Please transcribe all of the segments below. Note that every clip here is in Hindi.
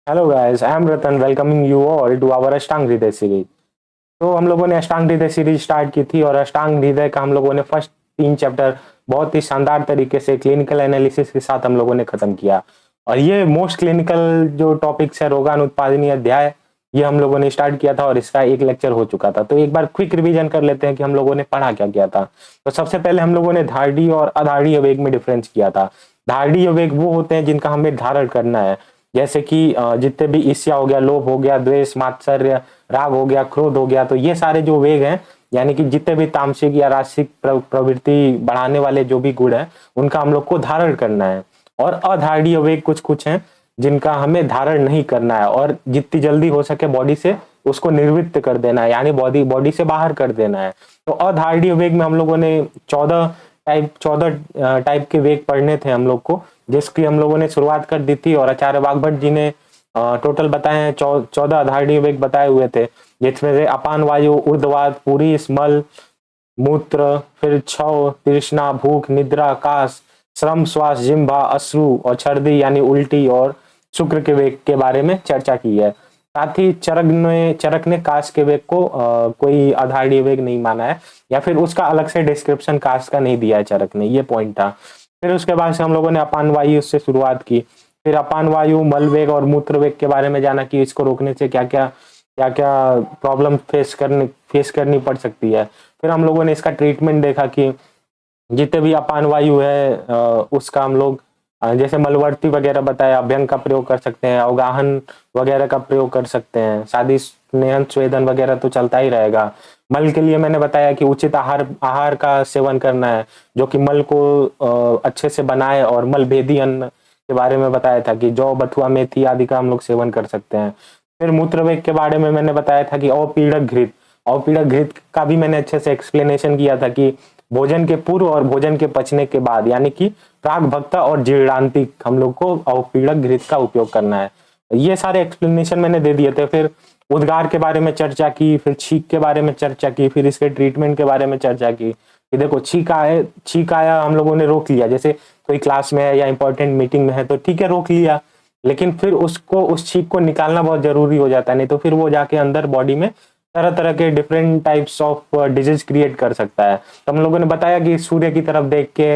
Hello guys, I am Ratan welcoming you all to our Ashtanga Hridaya series. तो हम लोगों ने अष्टांग हृदय सीरीज स्टार्ट की थी और अष्टांग हृदय का हम लोगों ने फर्स्ट 3 चैप्टर बहुत ही शानदार तरीके से क्लिनिकल एनालिसिस के साथ हम लोगों ने खत्म किया। और ये मोस्ट क्लिनिकल जो टॉपिक्स है रोगानुत्पादनी अध्याय, ये हम लोगों ने स्टार्ट किया था और इसका एक लेक्चर हो चुका था। तो एक बार क्विक रिवीजन कर लेते हैं कि हम लोगों ने पढ़ा क्या किया था। तो सबसे पहले हम लोगों ने धारडी और अधारडी आवेग में डिफरेंस किया था। धारडी आवेग वो होते हैं जिनका हमें धारण करना है, जैसे कि जितने भी ईर्ष्या हो गया, लोभ हो गया, द्वेष, मात्सर्य, राग हो गया, क्रोध हो गया, तो ये सारे जो वेग हैं, यानी कि जितने भी तामसिक या राजसिक प्रवृत्ति बढ़ाने वाले जो भी गुण हैं, उनका हम लोग को धारण करना है। और अधारणीय वेग कुछ कुछ हैं जिनका हमें धारण नहीं करना है और जितनी जल्दी हो सके बॉडी से उसको निर्वृत्त कर देना है, यानी बॉडी बॉडी से बाहर कर देना है। तो अधारणीय वेग में हम लोगों ने 14 टाइप के वेग पढ़ने थे हम लोग को, जिसकी हम लोगों ने शुरुआत कर दी थी। और आचार्य वाग्भट जी ने टोटल बताए हैं 14 अधारणीय वेग बताए हुए थे, जिसमें से अपान वायु, ऊर्ध्ववात, पूरी, स्मल, मूत्र, फिर छव, तृष्णा, भूख, निद्रा, काश, श्रम, श्वास, जिह्वा, अश्रु और छर्दी यानी उल्टी और शुक्र के वेग के बारे में चर्चा की है। साथ ही चरक ने काश के वेग को कोई आधारणीय वेग नहीं माना है, या फिर उसका अलग से डिस्क्रिप्शन काश का नहीं दिया है चरक ने, ये पॉइंट था। फिर उसके बाद से हम लोगों ने अपान वायु से शुरुआत की, फिर अपान वायु, मल वेग और मूत्र वेग के बारे में जाना कि इसको रोकने से क्या क्या प्रॉब्लम फेस करनी पड़ सकती है। फिर हम लोगों ने इसका ट्रीटमेंट देखा कि जितने भी अपान वायु है उसका हम लोग जैसे मलवर्ती वगैरह बताया, अभ्यंग का प्रयोग कर सकते हैं, अवगाहन वगैरह का प्रयोग कर सकते हैं, शादी स्नेहन स्वेदन वगैरह तो चलता ही रहेगा। मल के लिए मैंने बताया कि उचित आहार आहार का सेवन करना है, जो कि मल को अच्छे से बनाए, और मल भेदी अन्न के बारे में बताया था कि जौ, बथुआ, मेथी आदि का हम लोग सेवन कर सकते हैं। फिर मूत्रवेग के बारे में मैंने बताया था कि अवपीड़क घृत का भी मैंने अच्छे से एक्सप्लेनेशन किया था कि भोजन के पूर्व और भोजन के पचने के बाद, यानी कि प्राक भक्ता और जीर्णांतिक, हम लोग को अवपीड़क घृत का उपयोग करना है। ये सारे एक्सप्लेनेशन मैंने दे दिए थे। फिर उद्गार के बारे में चर्चा की, फिर छींक के बारे में चर्चा की, फिर इसके ट्रीटमेंट के बारे में चर्चा की कि देखो छींक आया हम लोगों ने रोक लिया, जैसे कोई क्लास में है या इंपॉर्टेंट मीटिंग में है तो ठीक है रोक लिया, लेकिन फिर उस छींक को निकालना बहुत जरूरी हो जाता है, नहीं तो फिर वो जाके अंदर बॉडी में तरह तरह के different types of disease create कर सकता है। तो हम लोगों ने बताया कि सूर्य की तरफ देख के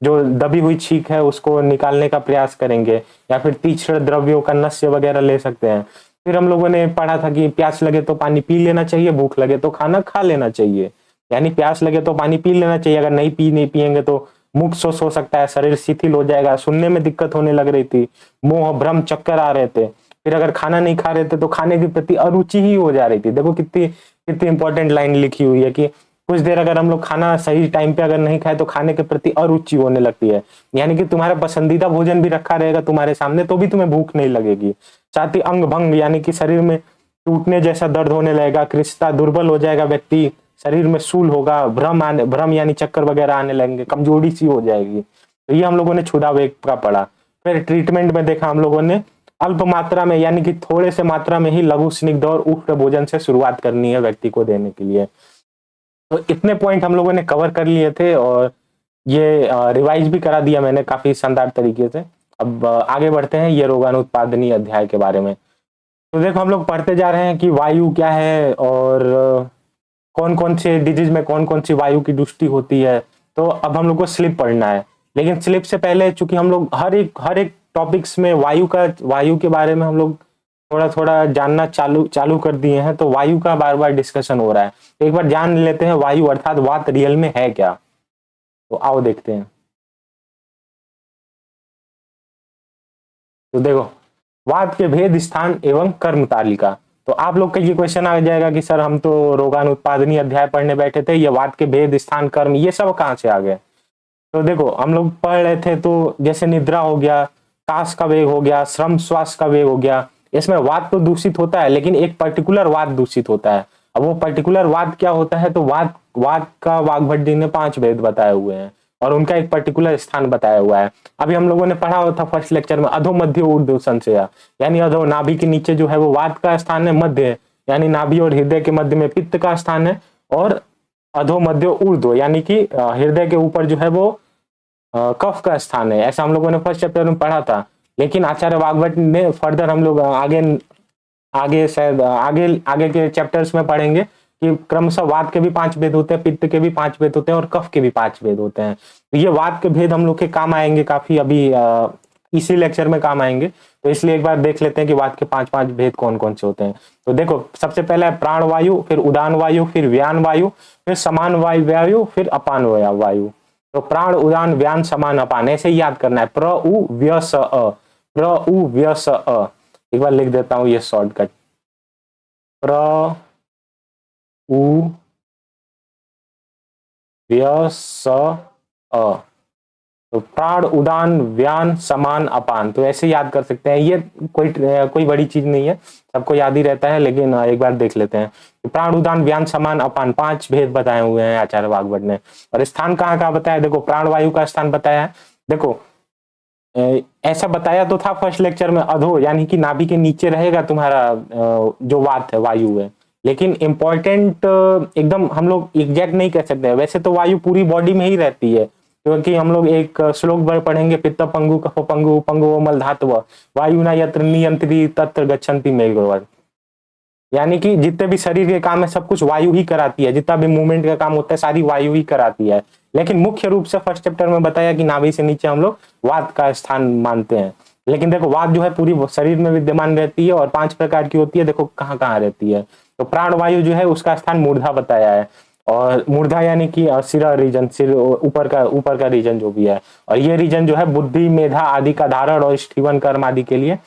जो दबी हुई छींक है उसको निकालने का प्रयास करेंगे, या फिर तीक्ष्ण द्रव्यों का नस्य वगैरह ले सकते हैं। फिर हम लोगों ने पढ़ा था कि प्यास लगे तो पानी पी लेना चाहिए, भूख लगे तो खाना खा लेना चाहिए। यानी प्यास लगे तो पानी पी लेना चाहिए, अगर नहीं पिएंगे तो मुख शोष हो सकता है, शरीर शिथिल हो जाएगा, सुनने में दिक्कत होने लग रही थी, मोह भ्रम चक्कर आ रहे थे। फिर अगर खाना नहीं खा रहे थे तो खाने के प्रति अरुचि ही हो जा रही थी। देखो कितनी कितनी इंपॉर्टेंट लाइन लिखी हुई है कि कुछ देर अगर हम लोग खाना सही टाइम पे अगर नहीं खाए तो खाने के प्रति अरुचि होने लगती है, यानी कि तुम्हारा पसंदीदा भोजन भी रखा रहेगा तुम्हारे सामने तो भी तुम्हें भूख नहीं लगेगी। साथ ही अंग भंग, यानी कि शरीर में टूटने जैसा दर्द होने लगेगा, कृष्णता दुर्बल हो जाएगा व्यक्ति, शरीर में सूल होगा, भ्रम यानी चक्कर वगैरह आने लगेंगे, कमजोरी सी हो जाएगी। तो ये हम लोगों ने क्षुधा वेग का पढ़ा। फिर ट्रीटमेंट में देखा हम लोगों ने अल्प मात्रा में, यानी कि थोड़े से मात्रा में ही लघु स्निग्ध और उष्ण भोजन से शुरुआत करनी है व्यक्ति को देने के लिए। तो इतने पॉइंट हम लोगों ने कवर कर लिए थे और ये रिवाइज भी करा दिया मैंने काफी शानदार तरीके से। अब आगे बढ़ते हैं ये रोगानुत्पादनी अध्याय के बारे में। तो देखो हम लोग पढ़ते जा रहे हैं कि वायु क्या है और कौन कौन से डिजीज में कौन कौन सी वायु की दुष्टि होती है। तो अब हम लोग को स्लिप पढ़ना है, लेकिन स्लिप से पहले चूंकि हम लोग हर एक टॉपिक्स में वायु के बारे में हम लोग थोड़ा थोड़ा जानना चालू चालू कर दिए हैं, तो वायु का बार बार डिस्कशन हो रहा है। तो एक बार जान लेते हैं वायु अर्थात वात रियल में है क्या। तो आओ देखते हैं। तो देखो, वात के भेद, स्थान एवं कर्म तालिका। तो आप लोग का ये क्वेश्चन आ जाएगा कि सर हम तो रोगानुत्पादनी अध्याय पढ़ने बैठे थे, ये वात के भेद, स्थान, कर्म ये सब कहाँ से आ गए। तो देखो हम लोग पढ़ रहे थे, तो जैसे निद्रा हो गया, काश का वेग हो गया, श्रम श्वास का वेग हो गया, इसमें वात तो दूषित होता है, लेकिन एक पर्टिकुलर वात दूषित होता है। अब वो पर्टिकुलर वात क्या होता है, तो वात वात का वाग्भट जी ने 5 भेद बताए हुए हैं और उनका एक पर्टिकुलर स्थान बताया हुआ है। अभी हम लोगों ने पढ़ा हुआ था फर्स्ट लेक्चर में, अधो मध्य ऊर्ध्व संशया, यानी अधो नाभि के नीचे जो है वो वात का स्थान है, मध्य यानी नाभि और हृदय के मध्य में पित्त का स्थान है, और अधो मध्य ऊर्ध्व यानी कि हृदय के ऊपर जो है वो कफ का स्थान है। ऐसा हम लोगों ने फर्स्ट चैप्टर में पढ़ा था। लेकिन आचार्य वाग्भट ने फर्दर, हम लोग आगे आगे शायद आगे आगे के चैप्टर्स में पढ़ेंगे कि क्रमशः वात के भी 5 भेद होते हैं, पित्त के भी 5 भेद होते हैं और कफ के भी 5 भेद होते हैं। तो ये वात के भेद हम लोग के काम आएंगे काफी, अभी इसी लेक्चर में काम आएंगे। तो इसलिए एक बार देख लेते हैं कि वात के 5 भेद कौन कौन से होते हैं। तो देखो, सबसे पहला है प्राण वायु, फिर उदान वायु, फिर व्यान वायु, फिर समान वायु, फिर अपान वायु। तो प्राण, उदान, व्यान, समान, अपान, ऐसे ही याद करना है। प्र उ व्य स अ, प्र उ व्य स अ। एक बार लिख देता हूं ये शॉर्टकट, प्र उ व्य स अ। तो प्राण, उदान, व्यान, समान, अपान, तो ऐसे याद कर सकते हैं। ये कोई बड़ी चीज नहीं है, सबको याद ही रहता है, लेकिन एक बार देख लेते हैं। तो प्राण, उदान, व्यान, समान, अपान, 5 भेद बताए हुए हैं आचार्य वाग्भट ने। और स्थान कहाँ कहाँ बताया, देखो प्राण वायु का स्थान बताया है। देखो ऐसा बताया तो था फर्स्ट लेक्चर में, अधो यानी कि नाभि के नीचे रहेगा तुम्हारा जो वात है, वायु है। लेकिन इंपॉर्टेंट एकदम हम लोग एग्जैक्ट नहीं कह सकते, वैसे तो वायु पूरी बॉडी में ही रहती है, क्योंकि हम लोग एक श्लोक भर पढ़ेंगे, पित्त पंगु, कफ पंगु, पंगु मल धातव, वायु ना यत्र नियंत्री तत्र गच्छन्ति मेघवत्। यानी कि जितने भी शरीर के काम है सब कुछ वायु ही कराती है, जितना भी मूवमेंट का काम होता है सारी वायु ही कराती है। लेकिन मुख्य रूप से फर्स्ट चैप्टर में बताया कि नाभि से नीचे हम लोग वात का स्थान मानते हैं। लेकिन देखो वात जो है पूरी शरीर में विद्यमान रहती है और 5 प्रकार की होती है। देखो कहाँ कहाँ रहती है, तो प्राण वायु जो है उसका स्थान मूर्धा बताया है। और मूर्धा यानी कि सिरा रीजन, सिर ऊपर का रीजन जो भी है। और ये रीजन जो है बुद्धि, मेधा आदि का धारण और स्टीवन कर्म आदि के लिए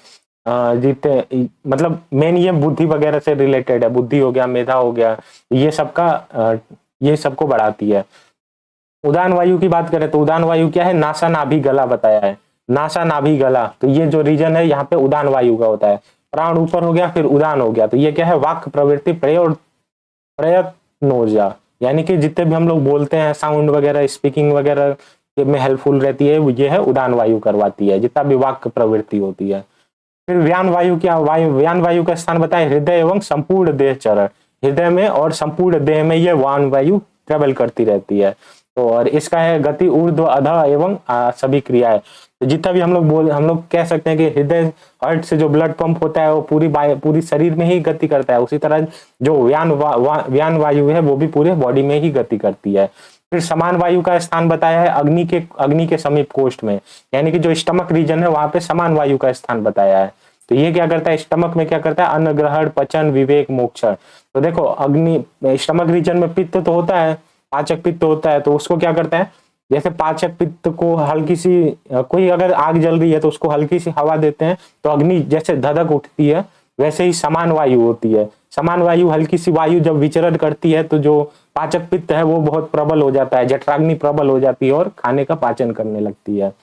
जितने, मतलब मेन ये बुद्धि वगैरह से रिलेटेड है। बुद्धि हो गया, मेधा हो गया, ये सबका ये सबको बढ़ाती है। उदान वायु की बात करें तो उदान वायु क्या है, नासा नाभि गला बताया है। नासा नाभि गला, तो ये जो रीजन है यहाँ पे उदान वायु का होता है। प्राण ऊपर हो गया, फिर उदान हो गया, तो ये क्या है, वाक् प्रवृत्ति प्रयत्नोर्जा, यानी कि जितने भी हम लोग बोलते हैं, साउंड वगैरह, स्पीकिंग वगैरह में हेल्पफुल रहती है, ये है उदान वायु करवाती है, जितना भी वाक् प्रवृत्ति होती है। फिर व्यान वायु क्या, व्यान वायु का स्थान बताए हृदय एवं संपूर्ण देह चरण। हृदय में और संपूर्ण देह में ये व्यान वायु ट्रेवल करती रहती है। तो और इसका है गति ऊर्ध्व अधः एवं सभी क्रियाएं। तो जितना भी हम लोग कह सकते हैं कि हृदय, हार्ट से जो ब्लड पंप होता है वो पूरी शरीर में ही गति करता है। उसी तरह जो व्यान वायु है वो भी पूरे बॉडी में ही गति करती है। फिर समान वायु का स्थान बताया है अग्नि के समीप कोष्ठ में, यानी कि जो स्टमक रीजन है वहां पे समान वायु का स्थान बताया है। तो ये क्या करता है, स्टमक में क्या करता है, अन्न ग्रहण, पचन, विवेक, मोक्षण। तो देखो अग्नि, स्टमक रीजन में पित्त तो होता है, पाचक पित्त होता है, तो उसको क्या करता है, जैसे पाचक पित्त को हल्की सी कोई अगर आग जल रही है तो उसको हल्की सी हवा देते हैं तो अग्नि जैसे धधक उठती है, वैसे ही समान वायु होती है। समान वायु, हल्की सी वायु जब विचरण करती है तो जो पाचक पित्त है वो बहुत प्रबल हो जाता है, जठराग्नि प्रबल हो जाती है और खाने का पाचन करने लगती है।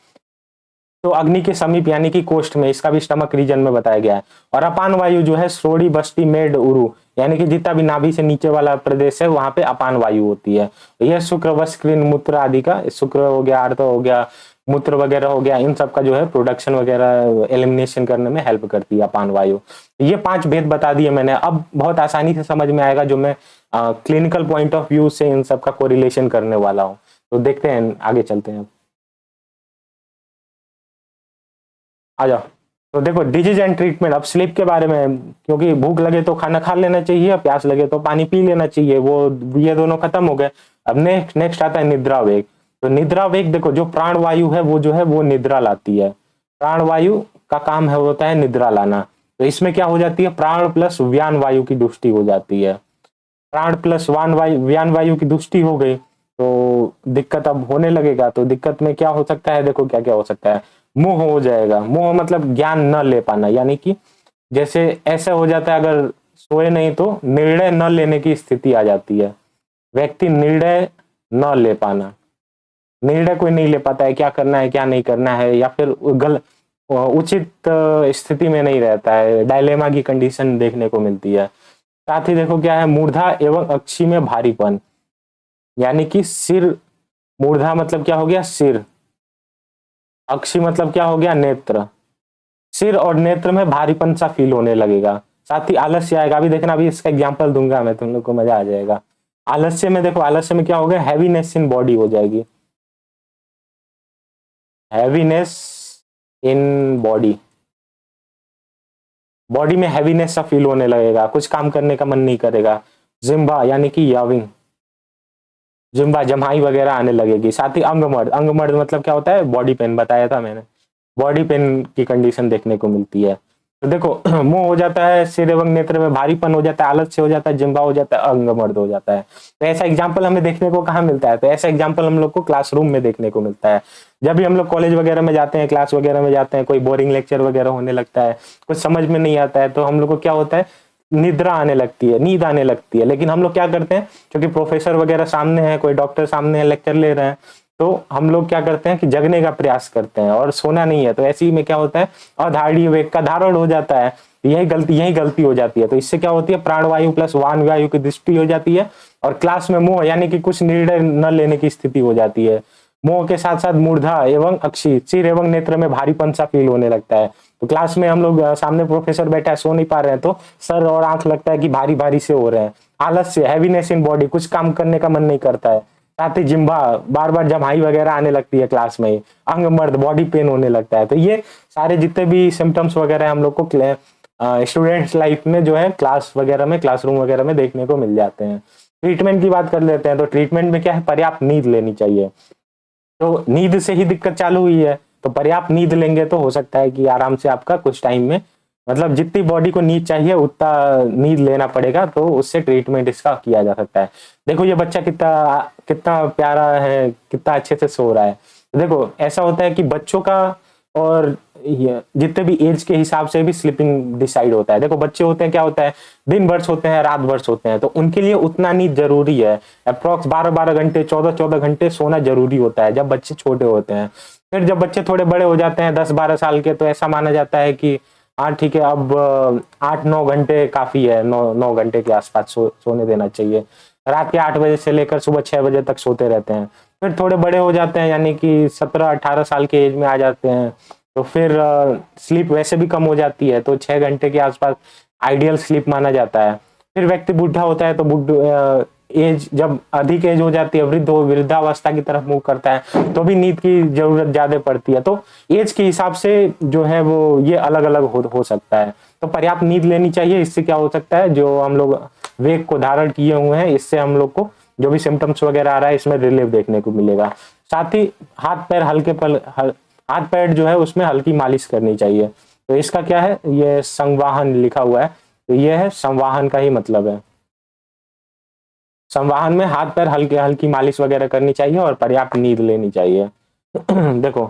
तो अग्नि के समीप यानी कि कोष्ठ में, इसका भी स्टमक रीजन में बताया गया है। और अपान वायु जो है श्रोणी, बस्ती, मेड, उरु, यानी कि जितना भी नाभि से नीचे वाला प्रदेश है वहां पे अपान वायु होती है। यह शुक्र, वस्क्रीन, मूत्र आदि का, शुक्र हो गया, आर्त हो गया, मूत्र वगैरह हो गया, इन सब का जो है प्रोडक्शन वगैरह एलिमिनेशन करने में हेल्प करती है अपान वायु। ये 5 भेद बता दिए मैंने, अब बहुत आसानी से समझ में आएगा जो मैं क्लिनिकल पॉइंट ऑफ व्यू से इन सब का कोरिलेशन करने वाला हूँ। तो देखते हैं, आगे चलते हैं। आ जाओ। तो देखो डिजीज एंड ट्रीटमेंट, अब स्लीप के बारे में, क्योंकि भूख लगे तो खाना खा लेना चाहिए, प्यास लगे तो पानी पी लेना चाहिए, वो ये दोनों खत्म हो गए। अब नेक्स्ट आता है निद्रा वेग। तो निद्रा वेग देखो, जो प्राण वायु है वो जो है वो निद्रा लाती है। प्राण वायु का काम है होता है निद्रा लाना। तो इसमें क्या हो जाती है, प्राण प्लस व्यान वायु की दुष्टि हो जाती है। प्राण प्लस व्यान वायु की दुष्टि हो गई तो दिक्कत अब होने लगेगा। तो दिक्कत में क्या हो सकता है, देखो क्या क्या हो सकता है, मोह हो जाएगा। मोह मतलब ज्ञान न ले पाना, यानी कि जैसे ऐसा हो जाता है अगर सोए नहीं तो निर्णय न लेने की स्थिति आ जाती है। व्यक्ति निर्णय न ले पाना, निर्णय कोई नहीं ले पाता है, क्या करना है क्या नहीं करना है, या फिर उचित स्थिति में नहीं रहता है, डायलेमा की कंडीशन देखने को मिलती है। साथ ही देखो क्या है, मूर्धा एवं अक्षी में भारीपन, यानी कि सिर, मूर्धा मतलब क्या हो गया, सिर, अक्षी मतलब क्या हो गया, नेत्र। सिर और नेत्र में भारीपन सा फील होने लगेगा। साथ ही आलस्य आएगा। अभी देखना, अभी इसका एग्जांपल दूंगा मैं, तुम लोग को मजा आ जाएगा। आलस्य में देखो, आलस्य में क्या हो गया, हैवीनेस इन बॉडी हो जाएगी। हैवीनेस इन बॉडी, बॉडी में हैवीनेस सा फील होने लगेगा, कुछ काम करने का मन नहीं करेगा। जिम्बा यानी कि याविंग, जिम्बा जम्हाई वगैरह आने लगेगी। साथ ही अंगमर्द, अंगमर्द मतलब क्या होता है, बॉडी पेन बताया था मैंने, बॉडी पेन की कंडीशन देखने को मिलती है। तो देखो मुंह हो जाता है, सिर एवं नेत्र में भारीपन हो जाता है, आलस्य हो जाता है, जिम्बा हो जाता है, अंगमर्द हो जाता है। तो ऐसा एग्जाम्पल हमें देखने को कहाँ मिलता है, तो ऐसा एग्जाम्पल हम लोग को क्लासरूम में देखने को मिलता है। जब भी हम लोग कॉलेज वगैरह में जाते हैं, क्लास वगैरह में जाते हैं, कोई बोरिंग लेक्चर वगैरह होने लगता है, कुछ समझ में नहीं आता है, तो हम लोग को क्या होता है, निद्रा आने लगती है, नींद आने लगती है। लेकिन हम लोग क्या करते हैं, क्योंकि प्रोफेसर वगैरह सामने है, कोई डॉक्टर सामने है, लेक्चर ले रहे हैं, तो हम लोग क्या करते हैं कि जगने का प्रयास करते हैं और सोना नहीं है। तो ऐसे ही में क्या होता है, अधारणीय वेग का धारण हो जाता है। यही गलती हो जाती है। तो इससे क्या होती है, प्राणवायु प्लस वान वायु की दृष्टि हो जाती है और क्लास में मोह यानी कि कुछ निर्णय न लेने की स्थिति हो जाती है। मोह के साथ साथ मूर्धा एवं अक्षी, सिर एवं नेत्र में भारीपन सा फील होने लगता है। तो क्लास में हम लोग सामने प्रोफेसर बैठा है, सो नहीं पा रहे हैं, तो सर और आंख लगता है कि भारी भारी से हो रहे हैं। आलस्य, हैवीनेस इन बॉडी, कुछ काम करने का मन नहीं करता है। साथ ही जिम्बा, बार बार जम्हाई वगैरह आने लगती है क्लास में। अंगमर्द, बॉडी पेन होने लगता है। तो ये सारे जितने भी सिम्टम्स वगैरह हम लोग को स्टूडेंट्स लाइफ में जो है क्लास वगैरह में, क्लासरूम वगैरह में देखने को मिल जाते हैं। ट्रीटमेंट की बात कर लेते हैं। तो ट्रीटमेंट में क्या है, पर्याप्त नींद लेनी चाहिए। तो नींद से ही दिक्कत चालू हुई है, तो पर्याप्त नींद लेंगे तो हो सकता है कि आराम से आपका कुछ टाइम में, मतलब जितनी बॉडी को नींद चाहिए उतना नींद लेना पड़ेगा, तो उससे ट्रीटमेंट इसका किया जा सकता है। देखो ये बच्चा कितना कितना प्यारा है, कितना अच्छे से सो रहा है। देखो ऐसा होता है कि बच्चों का और जितने भी एज के हिसाब से भी स्लीपिंग डिसाइड होता है। देखो बच्चे होते हैं, क्या होता है, दिन भर सोते हैं, रात भर सोते हैं, तो उनके लिए उतना नींद जरूरी है। अप्रोक्स 12-12 घंटे, 14-14 घंटे सोना जरूरी होता है जब बच्चे छोटे होते हैं। फिर जब बच्चे थोड़े बड़े हो जाते हैं, 10-12 साल के, तो ऐसा माना जाता है कि हाँ ठीक है, अब 8-9 घंटे काफी है, 9 घंटे के आसपास सोने देना चाहिए। रात के 8 बजे से लेकर सुबह 6 बजे तक सोते रहते हैं। फिर थोड़े बड़े हो जाते हैं, यानी कि 17-18 साल के एज में आ जाते हैं, तो फिर स्लीप वैसे भी कम हो जाती है, तो 6 घंटे के आसपास आइडियल स्लीप माना जाता है। फिर व्यक्ति बूढ़ा होता है, तो बुढ़ एज जब अधिक एज हो जाती है, वृद्धावस्था की तरफ मूव करता है, तो भी नींद की जरूरत ज्यादा पड़ती है। तो एज के हिसाब से जो है वो ये अलग अलग हो सकता है। तो पर्याप्त नींद लेनी चाहिए। इससे क्या हो सकता है, जो हम लोग वेग को धारण किए हुए हैं, इससे हम लोग को जो भी सिम्टम्स वगैरह आ रहा है, इसमें रिलीफ देखने को मिलेगा। साथ ही हाथ पैर हाथ पैर जो है उसमें हल्की मालिश करनी चाहिए। तो इसका क्या है, ये संवाहन लिखा हुआ है, तो ये है संवाहन का ही मतलब है। संवाहन में हाथ पैर हल्की हल्की मालिश वगैरह करनी चाहिए और पर्याप्त नींद लेनी चाहिए। देखो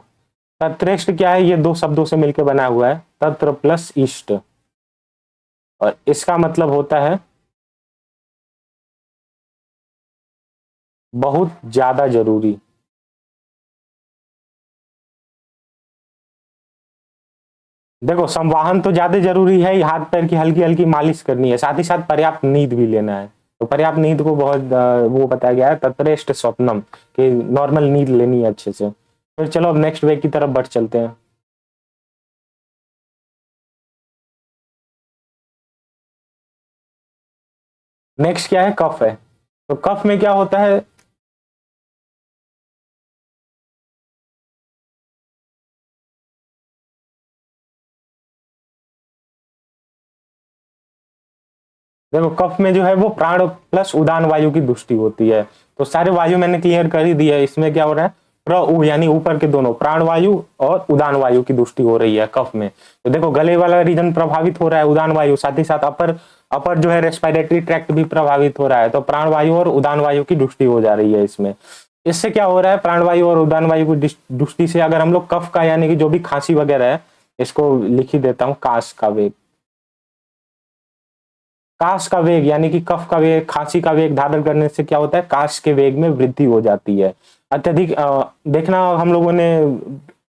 तत्रैष्ट क्या है, ये दो शब्दों से मिलकर बना हुआ है, तत्र प्लस इष्ट, और इसका मतलब होता है बहुत ज्यादा जरूरी। देखो संवाहन तो ज्यादा जरूरी है, हाथ पैर की हल्की हल्की मालिश करनी है, साथ ही साथ पर्याप्त नींद भी लेना है। तो पर्याप्त नींद को बहुत वो बताया गया है, तत्रेष्ट स्वप्नम, कि नॉर्मल नींद लेनी है अच्छे से। फिर चलो अब नेक्स्ट वे की तरफ बढ़ चलते हैं। नेक्स्ट क्या है, कफ है। तो कफ में क्या होता है, देखो कफ में जो है वो प्राण प्लस उदान वायु की दृष्टि होती है। तो सारे वायु मैंने क्लियर कर ही दिया है। इसमें क्या हो रहा है, प्र उ यानी ऊपर के दोनों, प्राण वायु और उदान वायु की दृष्टि हो रही है कफ में। तो देखो गले वाला रीजन प्रभावित हो रहा है, उदान वायु, साथ ही साथ अपर अपर जो है रेस्पिरेटरी ट्रैक्ट भी प्रभावित हो रहा है। तो प्राण वायु और उदान वायु की दृष्टि हो जा रही है इसमें। इससे क्या हो रहा है, प्राण वायु और उदान वायु की दृष्टि से अगर हम लोग कफ का यानी कि जो भी खांसी वगैरह है, इसको लिख ही देता हूँ, काश का वेग। काश का वेग यानी कि कफ का वेग, खांसी का वेग धारण करने से क्या होता है, काश के वेग में वृद्धि हो जाती है। अत्यधिक देखना हम लोगों ने,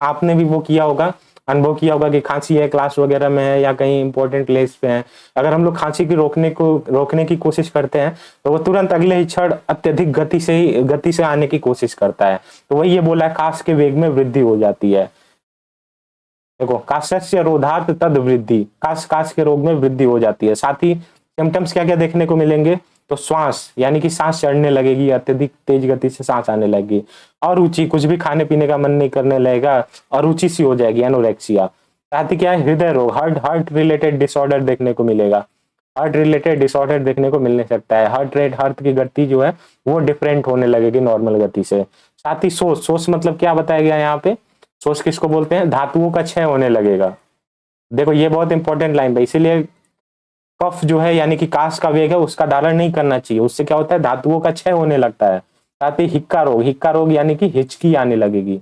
आपने भी वो किया होगा, अनुभव किया होगा कि खांसी है, क्लास वगैरह में है या कहीं इंपॉर्टेंट प्लेस पे है, अगर हम लोग खांसी की रोकने की कोशिश करते हैं, तो वो तुरंत अगले ही क्षण अत्यधिक गति से आने की कोशिश करता है। तो वही ये बोला है, काश के वेग में वृद्धि हो जाती है। देखो काशस्य रोधात तद वृद्धि, काश काश के रोग में वृद्धि हो जाती है। साथ ही सिम्टम्स क्या क्या देखने को मिलेंगे, तो श्वास यानी कि सांस चढ़ने लगेगी, अत्यधिक तेज गति से सांस आने लगेगी। अरुचि, कुछ भी खाने पीने का मन नहीं करने लगेगा, अरुचि सी हो जाएगी, एनोरेक्सिया। साथ ही क्या है, हृदय रोग, हार्ट हार्ट रिलेटेड डिसऑर्डर देखने को मिलेगा, हार्ट रिलेटेड डिसऑर्डर देखने को मिलने सकता है। हार्ट रेट, हार्ट की गति जो है वो डिफरेंट होने लगेगी नॉर्मल गति से। साथ ही सोच, सोच मतलब क्या बताया गया यहाँ पे, सोच किसको बोलते हैं, धातुओं का क्षय होने लगेगा। देखो ये बहुत इंपॉर्टेंट लाइन है, इसीलिए कफ जो है यानी कि काश का वेग है उसका धारण नहीं करना चाहिए, उससे क्या होता है, धातुओं का क्षय होने लगता है। साथ ही हिक्का रोग यानी कि हिचकी आने लगेगी,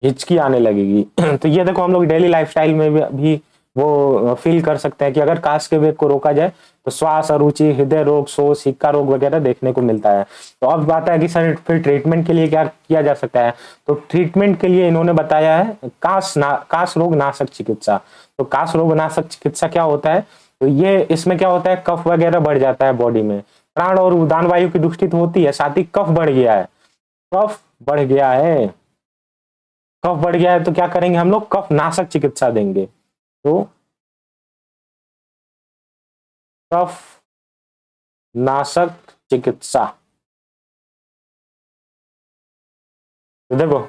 हिचकी आने लगेगी। तो ये देखो हम लोग डेली लाइफस्टाइल में भी वो फील कर सकते हैं कि अगर काश के वेग को रोका जाए तो श्वास, अरुचि, हृदय रोग, शोष, हिक्का रोग वगैरह देखने को मिलता है। तो अब बात है कि सर फिर ट्रीटमेंट के लिए क्या किया जा सकता है। तो ट्रीटमेंट के लिए इन्होंने बताया है काश रोग नाशक चिकित्सा। तो काश रोग नाशक चिकित्सा क्या होता है, तो ये इसमें क्या होता है, कफ वगैरह बढ़ जाता है बॉडी में, प्राण और उदान वायु की दुष्टि तो होती है, साथ ही कफ बढ़ गया है, कफ बढ़ गया है, कफ बढ़ गया है तो क्या करेंगे हम लोग, कफ नाशक चिकित्सा देंगे। तो कफ नाशक चिकित्सा, तो देखो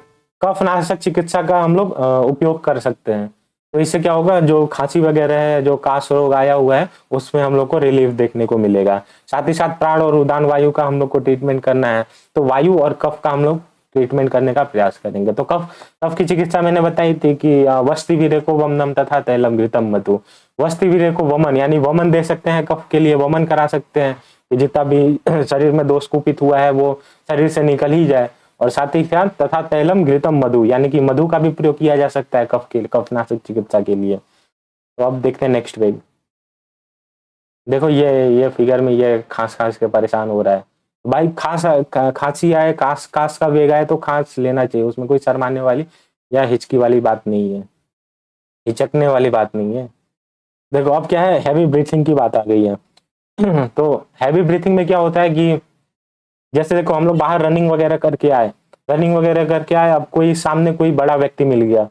कफ नाशक चिकित्सा का हम लोग उपयोग कर सकते हैं। तो इससे क्या होगा, जो खांसी वगैरह है, जो काश रोग आया हुआ है उसमें हम लोग को रिलीफ देखने को मिलेगा। साथ ही साथ प्राण और उदान वायु का हम लोग को ट्रीटमेंट करना है, तो वायु और कफ का हम लोग ट्रीटमेंट करने का प्रयास करेंगे। तो कफ कफ की चिकित्सा मैंने बताई थी कि वस्ति विरेको वमनम तथा तैलम घृतम मधु। वस्ति विरेको वमन यानी वमन दे सकते हैं, कफ के लिए वमन करा सकते हैं कि जितना भी शरीर में दोष कुपित हुआ है वो शरीर से निकल ही जाए। और साथ ही साथ तथा तैलम घृतम मधु यानी कि मधु का भी प्रयोग किया जा सकता है कफनाशक चिकित्सा के लिए। तो अब देखते हैं नेक्स्ट पेज। देखो ये फिगर में ये खांस खांस के परेशान हो रहा है भाई, खांसी आए, कास कास का वेग आए तो खांस लेना चाहिए, उसमें कोई शर्माने वाली या हिचकी वाली बात नहीं है, हिचकने वाली बात नहीं है। देखो अब क्या है, हैवी ब्रीथिंग की बात आ गई है। तो हैवी ब्रीथिंग में क्या होता है कि जैसे देखो हम लोग बाहर रनिंग वगैरह करके आए, रनिंग वगैरह करके आए, अब कोई सामने कोई बड़ा व्यक्ति मिल गया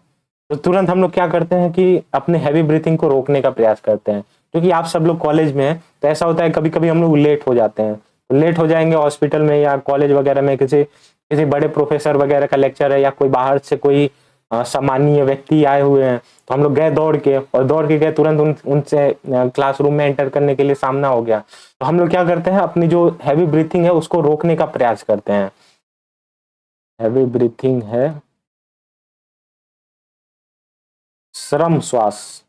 तो तुरंत हम लोग क्या करते हैं कि अपने हैवी ब्रीथिंग को रोकने का प्रयास करते हैं। क्योंकि आप सब लोग कॉलेज में हैं तो ऐसा होता है कभी कभी हम लोग लेट हो जाते हैं, तो लेट हो जाएंगे हॉस्पिटल में या कॉलेज वगैरह में, किसी किसी बड़े प्रोफेसर वगैरह का लेक्चर है या कोई बाहर से कोई सम्मानीय व्यक्ति आए हुए हैं, तो हम लोग गए दौड़ के, और दौड़ के गए तुरंत उनसे क्लासरूम में एंटर करने के लिए सामना हो गया, तो हम लोग क्या करते हैं, अपनी जो हैवी ब्रीथिंग है उसको रोकने का प्रयास करते हैं। हैवी ब्रीथिंग है श्रम श्वास,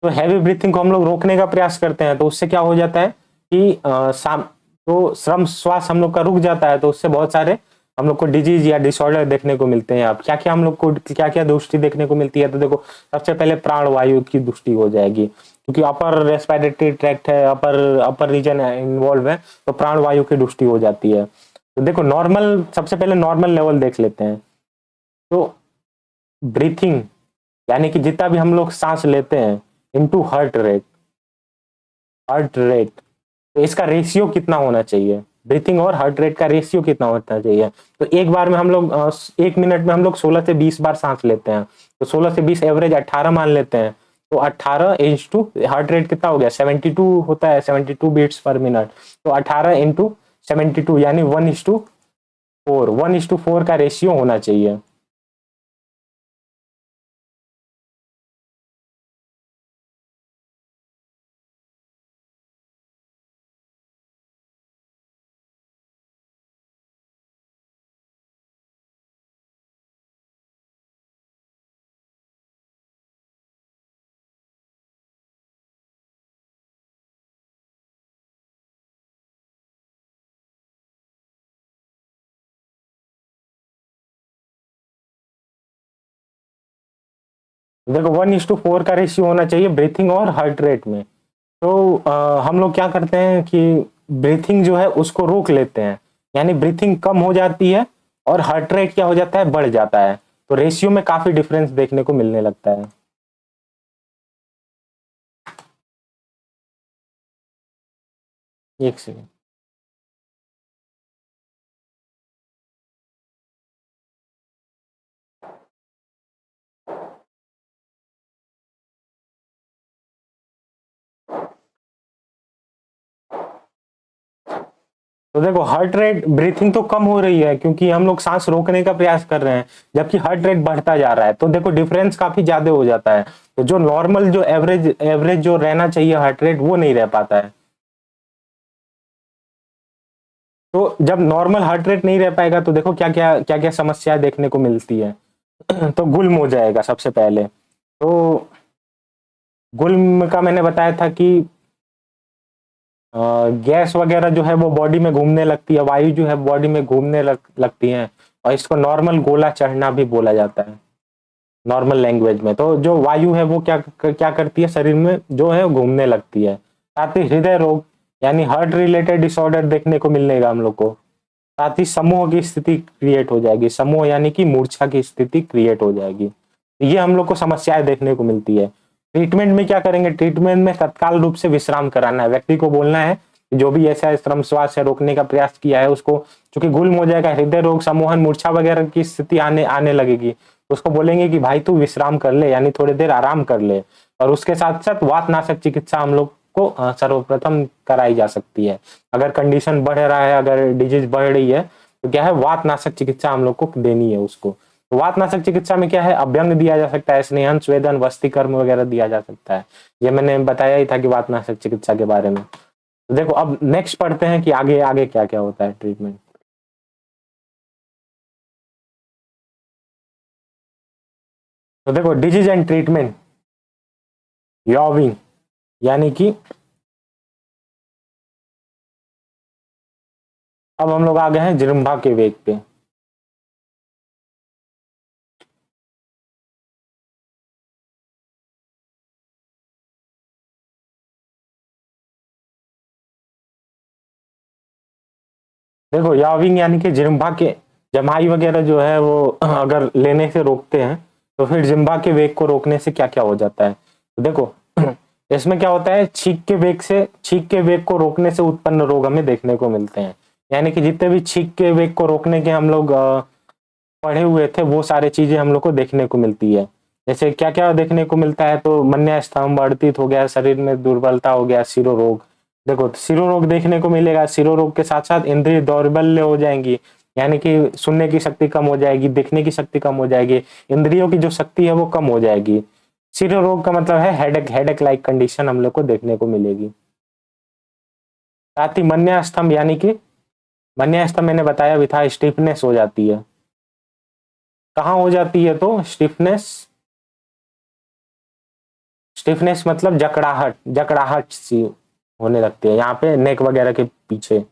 तो हैवी ब्रीथिंग को हम लोग रोकने का प्रयास करते हैं, तो उससे क्या हो जाता है कि तो श्रम श्वास हम लोग का रुक जाता है, तो उससे बहुत सारे हम लोग को डिजीज या डिसऑर्डर देखने को मिलते हैं। अब क्या क्या हम लोग को क्या क्या दुष्टि देखने को मिलती है, तो देखो सबसे पहले प्राण वायु की दुष्टि हो जाएगी, क्योंकि अपर रेस्पिरेटरी ट्रैक्ट है, अपर अपर रीजन इन्वॉल्व है, तो प्राण वायु की दुष्टि हो जाती है। तो देखो नॉर्मल, सबसे पहले नॉर्मल लेवल देख लेते हैं। तो ब्रीथिंग यानी कि जितना भी हम लोग सांस लेते हैं into heart rate, heart rate, तो इसका रेशियो कितना होना चाहिए, ब्रीथिंग और हार्ट रेट का रेशियो कितना होना चाहिए। तो एक बार में हम लोग 1 मिनट में हम लोग 16 से 20 बार सांस लेते हैं, तो 16 से 20 एवरेज 18 मान लेते हैं, तो 18 इंस टू हार्ट रेट कितना हो गया, 72 होता है, 72 बीट्स पर मिनट, तो 18 इंटू 72 यानी 1:4, 1:4 का रेशियो होना चाहिए। देखो 1:4 का रेशियो होना चाहिए ब्रीथिंग और हार्ट रेट में। तो हम लोग क्या करते हैं कि ब्रीथिंग जो है उसको रोक लेते हैं, यानी ब्रीथिंग कम हो जाती है और हार्ट रेट क्या हो जाता है, बढ़ जाता है, तो रेशियो में काफी डिफरेंस देखने को मिलने लगता है। एक सेकंड। तो देखो हार्ट रेट, ब्रीथिंग तो कम हो रही है क्योंकि हम लोग सांस रोकने का प्रयास कर रहे हैं, जबकि हार्ट रेट बढ़ता जा रहा है। तो देखो डिफरेंस काफी ज्यादा हो जाता है। तो जो नॉर्मल, जो एवरेज एवरेज जो रहना चाहिए हार्ट रेट, वो नहीं रह पाता है। तो जब नॉर्मल हार्ट रेट नहीं रह पाएगा तो देखो क्या क्या क्या क्या समस्या देखने को मिलती है। तो गुल्म हो जाएगा सबसे पहले। तो गुल्म का मैंने बताया था कि गैस वगैरह जो है वो बॉडी में घूमने लगती है, वायु जो है बॉडी में घूमने लगती है, और इसको नॉर्मल गोला चढ़ना भी बोला जाता है नॉर्मल लैंग्वेज में। तो जो वायु है वो क्या क्या करती है, शरीर में जो है घूमने लगती है। साथ ही हृदय रोग यानी हार्ट रिलेटेड डिसऑर्डर देखने को मिलेगा हम लोग को। साथ ही समूह की स्थिति क्रिएट हो जाएगी, समूह यानी कि मूर्छा की स्थिति क्रिएट हो जाएगी। ये हम लोग को समस्याएं देखने को मिलती है। ट्रीटमेंट में क्या करेंगे, ट्रीटमेंट में तत्काल रूप से विश्राम कराना है, व्यक्ति को बोलना है जो भी ऐसा श्रम श्वास है रोकने का प्रयास किया है उसको, चूंकि गुल्म हो जाएगा, हृदय रोग, सम्मोहन, मूर्छा वगैरह की स्थिति आने आने लगेगी, तो उसको बोलेंगे कि भाई तू विश्राम कर ले, यानी थोड़ी देर आराम कर ले। और उसके साथ साथ वातनाशक चिकित्सा हम लोग को सर्वप्रथम कराई जा सकती है। अगर कंडीशन बढ़ रहा है, अगर डिजीज बढ़ रही है, तो क्या है, वातनाशक चिकित्सा हम लोग को देनी है उसको। तो वातनाशक चिकित्सा में क्या है, अभ्यंग दिया जा सकता है, स्नेहन, स्वेदन, वस्तीकर्म वगैरह दिया जा सकता है। ये मैंने बताया ही था कि वातनाशक चिकित्सा के बारे में। तो देखो अब नेक्स्ट पढ़ते हैं कि आगे आगे क्या क्या होता है ट्रीटमेंट। तो देखो डिजीज एंड ट्रीटमेंट, यॉविंग यानी कि अब हम लोग आ गए हैं जिरम्भा के वेग पे। देखो याविंग यानी कि जिम्बा के जमाई वगैरह जो है वो अगर लेने से रोकते हैं, तो फिर जिम्बा के वेग को रोकने से क्या क्या हो जाता है। तो देखो इसमें क्या होता है, छींक के वेग को रोकने से उत्पन्न रोग हमें देखने को मिलते हैं। यानी कि जितने भी छींक के वेग को रोकने के हम लोग पढ़े हुए थे, वो सारे चीजें हम लोग को देखने को मिलती है। जैसे क्या क्या देखने को मिलता है, तो मन्या स्तंभ, अर्दित हो गया, शरीर में दुर्बलता हो गया, सिरो रोग। देखो सिरो रोग देखने को मिलेगा, सिरो रोग के साथ साथ इंद्रिय दौर्बल्य हो जाएंगी, यानी कि सुनने की शक्ति कम हो जाएगी, दिखने की शक्ति कम हो जाएगी, इंद्रियों की जो शक्ति है वो कम हो जाएगी। सिरो रोग का मतलब है हेडेक, हेडेक लाइक कंडीशन हम लोग को देखने को मिलेगी। साथ ही मन्या स्तंभ यानी कि मन्या स्तंभ मैंने बताया भी था, स्टिफनेस हो जाती है। कहाँ हो जाती है, तो स्टिफनेस, स्टिफनेस मतलब जकड़ाहट, जकड़ाहट सी होने लगती है यहाँ पे नेक वगैरह के पीछे,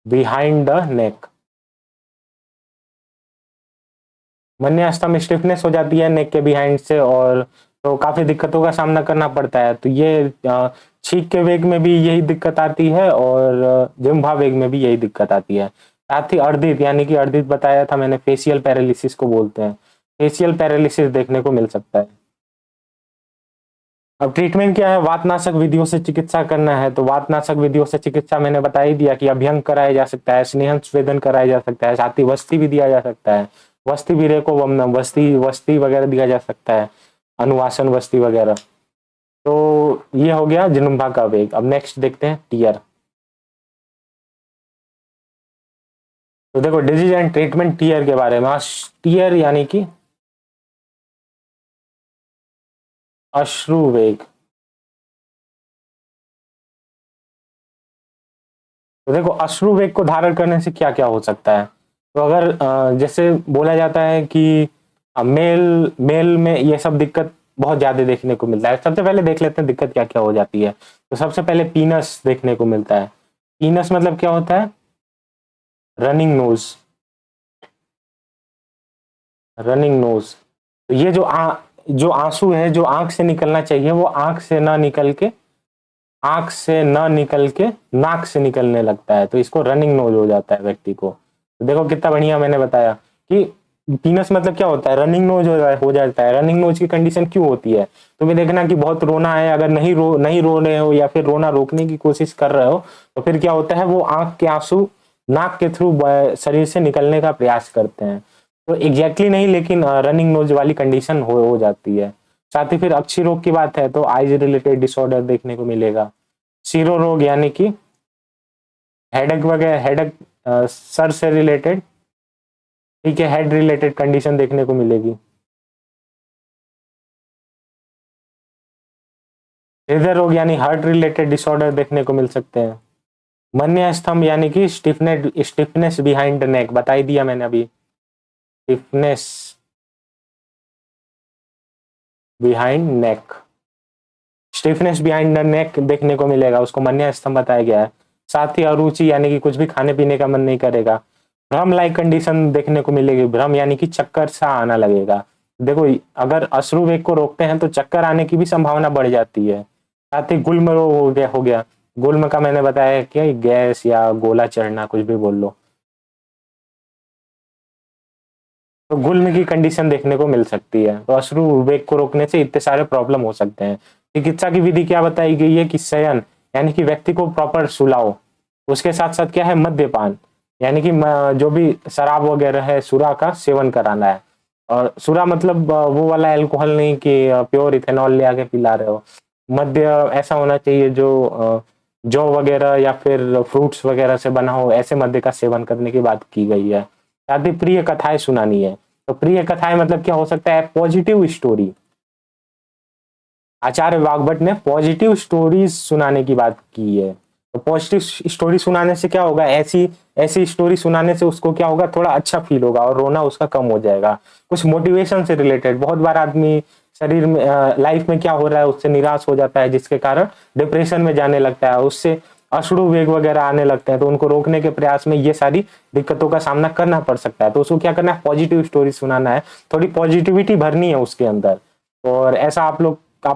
बिहाइंड द नेक। मन्यास्था में स्टिफनेस हो जाती है नेक के बिहाइंड से, और तो काफी दिक्कतों का सामना करना पड़ता है। तो ये छींक के वेग में भी यही दिक्कत आती है, और जिह्वा वेग में भी यही दिक्कत आती है। साथ ही अर्धित यानी कि अर्धित बताया था मैंने, फेशियल पैरालिसिस को बोलते हैं, फेशियल पैरालिसिस देखने को मिल सकता है। अब ट्रीटमेंट क्या है, वातनाशक विधियों से चिकित्सा करना है। तो वातनाशक विधियों से चिकित्सा मैंने बता ही दिया कि अभ्यंग कराया जा सकता है, स्नेहन स्वेदन कराया जा सकता है, साथ ही वस्ती भी दिया जा सकता है, वस्ती विरेको वमनम, वस्ती वस्ती वगैरह दिया जा सकता है, अनुवासन वस्ती वगैरह। तो ये हो गया जिनुम्बा का वेग। अब नेक्स्ट देखते हैं टीयर। तो देखो डिजीज एंड ट्रीटमेंट टीयर के बारे में। टीयर यानी कि अश्रु वेग। तो देखो अश्रु वेग को धारण करने से क्या क्या हो सकता है। तो अगर जैसे बोला जाता है कि मेल मेल में ये सब दिक्कत बहुत ज्यादा देखने को मिलता है। सबसे पहले देख लेते हैं दिक्कत क्या क्या हो जाती है। तो सबसे पहले पीनस देखने को मिलता है। पीनस मतलब क्या होता है, रनिंग नोज, रनिंग नोज। तो ये जो आंसू है जो आंख से निकलना चाहिए, वो आंख से ना निकल के नाक से निकलने लगता है, तो इसको रनिंग नोज हो जाता है व्यक्ति को। तो देखो कितना बढ़िया मैंने बताया कि पीनस मतलब क्या होता है, रनिंग नोज हो जाता है। रनिंग नोज की कंडीशन क्यों होती है, तुम्हें देखना कि बहुत रोना है, अगर नहीं रो रहे हो या फिर रोना रोकने की कोशिश कर रहे हो, तो फिर क्या होता है, वो आंख के आंसू नाक के थ्रू शरीर से निकलने का प्रयास करते हैं। तो एग्जैक्टली नहीं, लेकिन रनिंग नोज वाली कंडीशन हो जाती है। साथ ही फिर अक्षी रोग की बात है, तो आईज रिलेटेड डिसऑर्डर देखने को मिलेगा। शिरो रोग यानी कि हेडेक वगैरह, हेडेक सर से रिलेटेड, ठीक है, हेड रिलेटेड कंडीशन देखने को मिलेगी। हृदय रोग यानी हार्ट रिलेटेड डिसऑर्डर देखने को मिल सकते हैं। मन्य स्तंभ यानी कि स्टिफनेस बिहाइंड द नेक, बता ही दिया मैंने अभी, stiffness behind neck, stiffness behind the neck देखने को मिलेगा, उसको मन्य स्तंभ बताया गया है। साथ ही अरुचि यानी कि कुछ भी खाने पीने का मन नहीं करेगा। भ्रम लाइक कंडीशन देखने को मिलेगी, भ्रम यानी कि चक्कर सा आना लगेगा। देखो अगर अश्रु वेग को रोकते हैं तो चक्कर आने की भी संभावना बढ़ जाती है। साथ ही गुल्म रोग हो गया। गुल्म का मैंने बताया कि गैस या गोला चढ़ना, कुछ भी बोल लो, तो गुल्म की कंडीशन देखने को मिल सकती है। तो अश्रु वेग को रोकने से इतने सारे प्रॉब्लम हो सकते हैं। चिकित्सा की विधि क्या बताई गई है कि शयन यानी कि व्यक्ति को प्रॉपर सुलाओ, उसके साथ साथ क्या है मद्यपान यानी कि जो भी शराब वगैरह है सुरा का सेवन कराना है। और सुरा मतलब वो वाला अल्कोहल नहीं कि प्योर इथेनॉल ले आके पिला रहे हो। मद्य ऐसा होना चाहिए जो जौ वगैरह या फिर फ्रूट्स वगैरह से बना हो, ऐसे मद्य का सेवन करने की बात की गई है। साथ ही प्रिय कथाएं सुनानी है। तो प्रिय कथाएं मतलब क्या हो सकता है, पॉजिटिव स्टोरी। आचार्य वाग्भट ने पॉजिटिव स्टोरीज सुनाने की बात की है। तो पॉजिटिव स्टोरी सुनाने से क्या होगा, ऐसी ऐसी स्टोरी सुनाने से उसको क्या होगा, थोड़ा अच्छा फील होगा और रोना उसका कम हो जाएगा। कुछ मोटिवेशन से रिलेटेड, बहुत बार आदमी शरीर में लाइफ में क्या हो रहा है उससे निराश हो जाता है, जिसके कारण डिप्रेशन में जाने लगता है, उससे अश्रु वेग वगैरह आने लगते हैं। तो उनको रोकने के प्रयास में ये सारी दिक्कतों का सामना करना पड़ सकता है। तो उसको क्या करना है, पॉजिटिव स्टोरी सुनाना है, थोड़ी पॉजिटिविटी भरनी है उसके अंदर। और ऐसा आप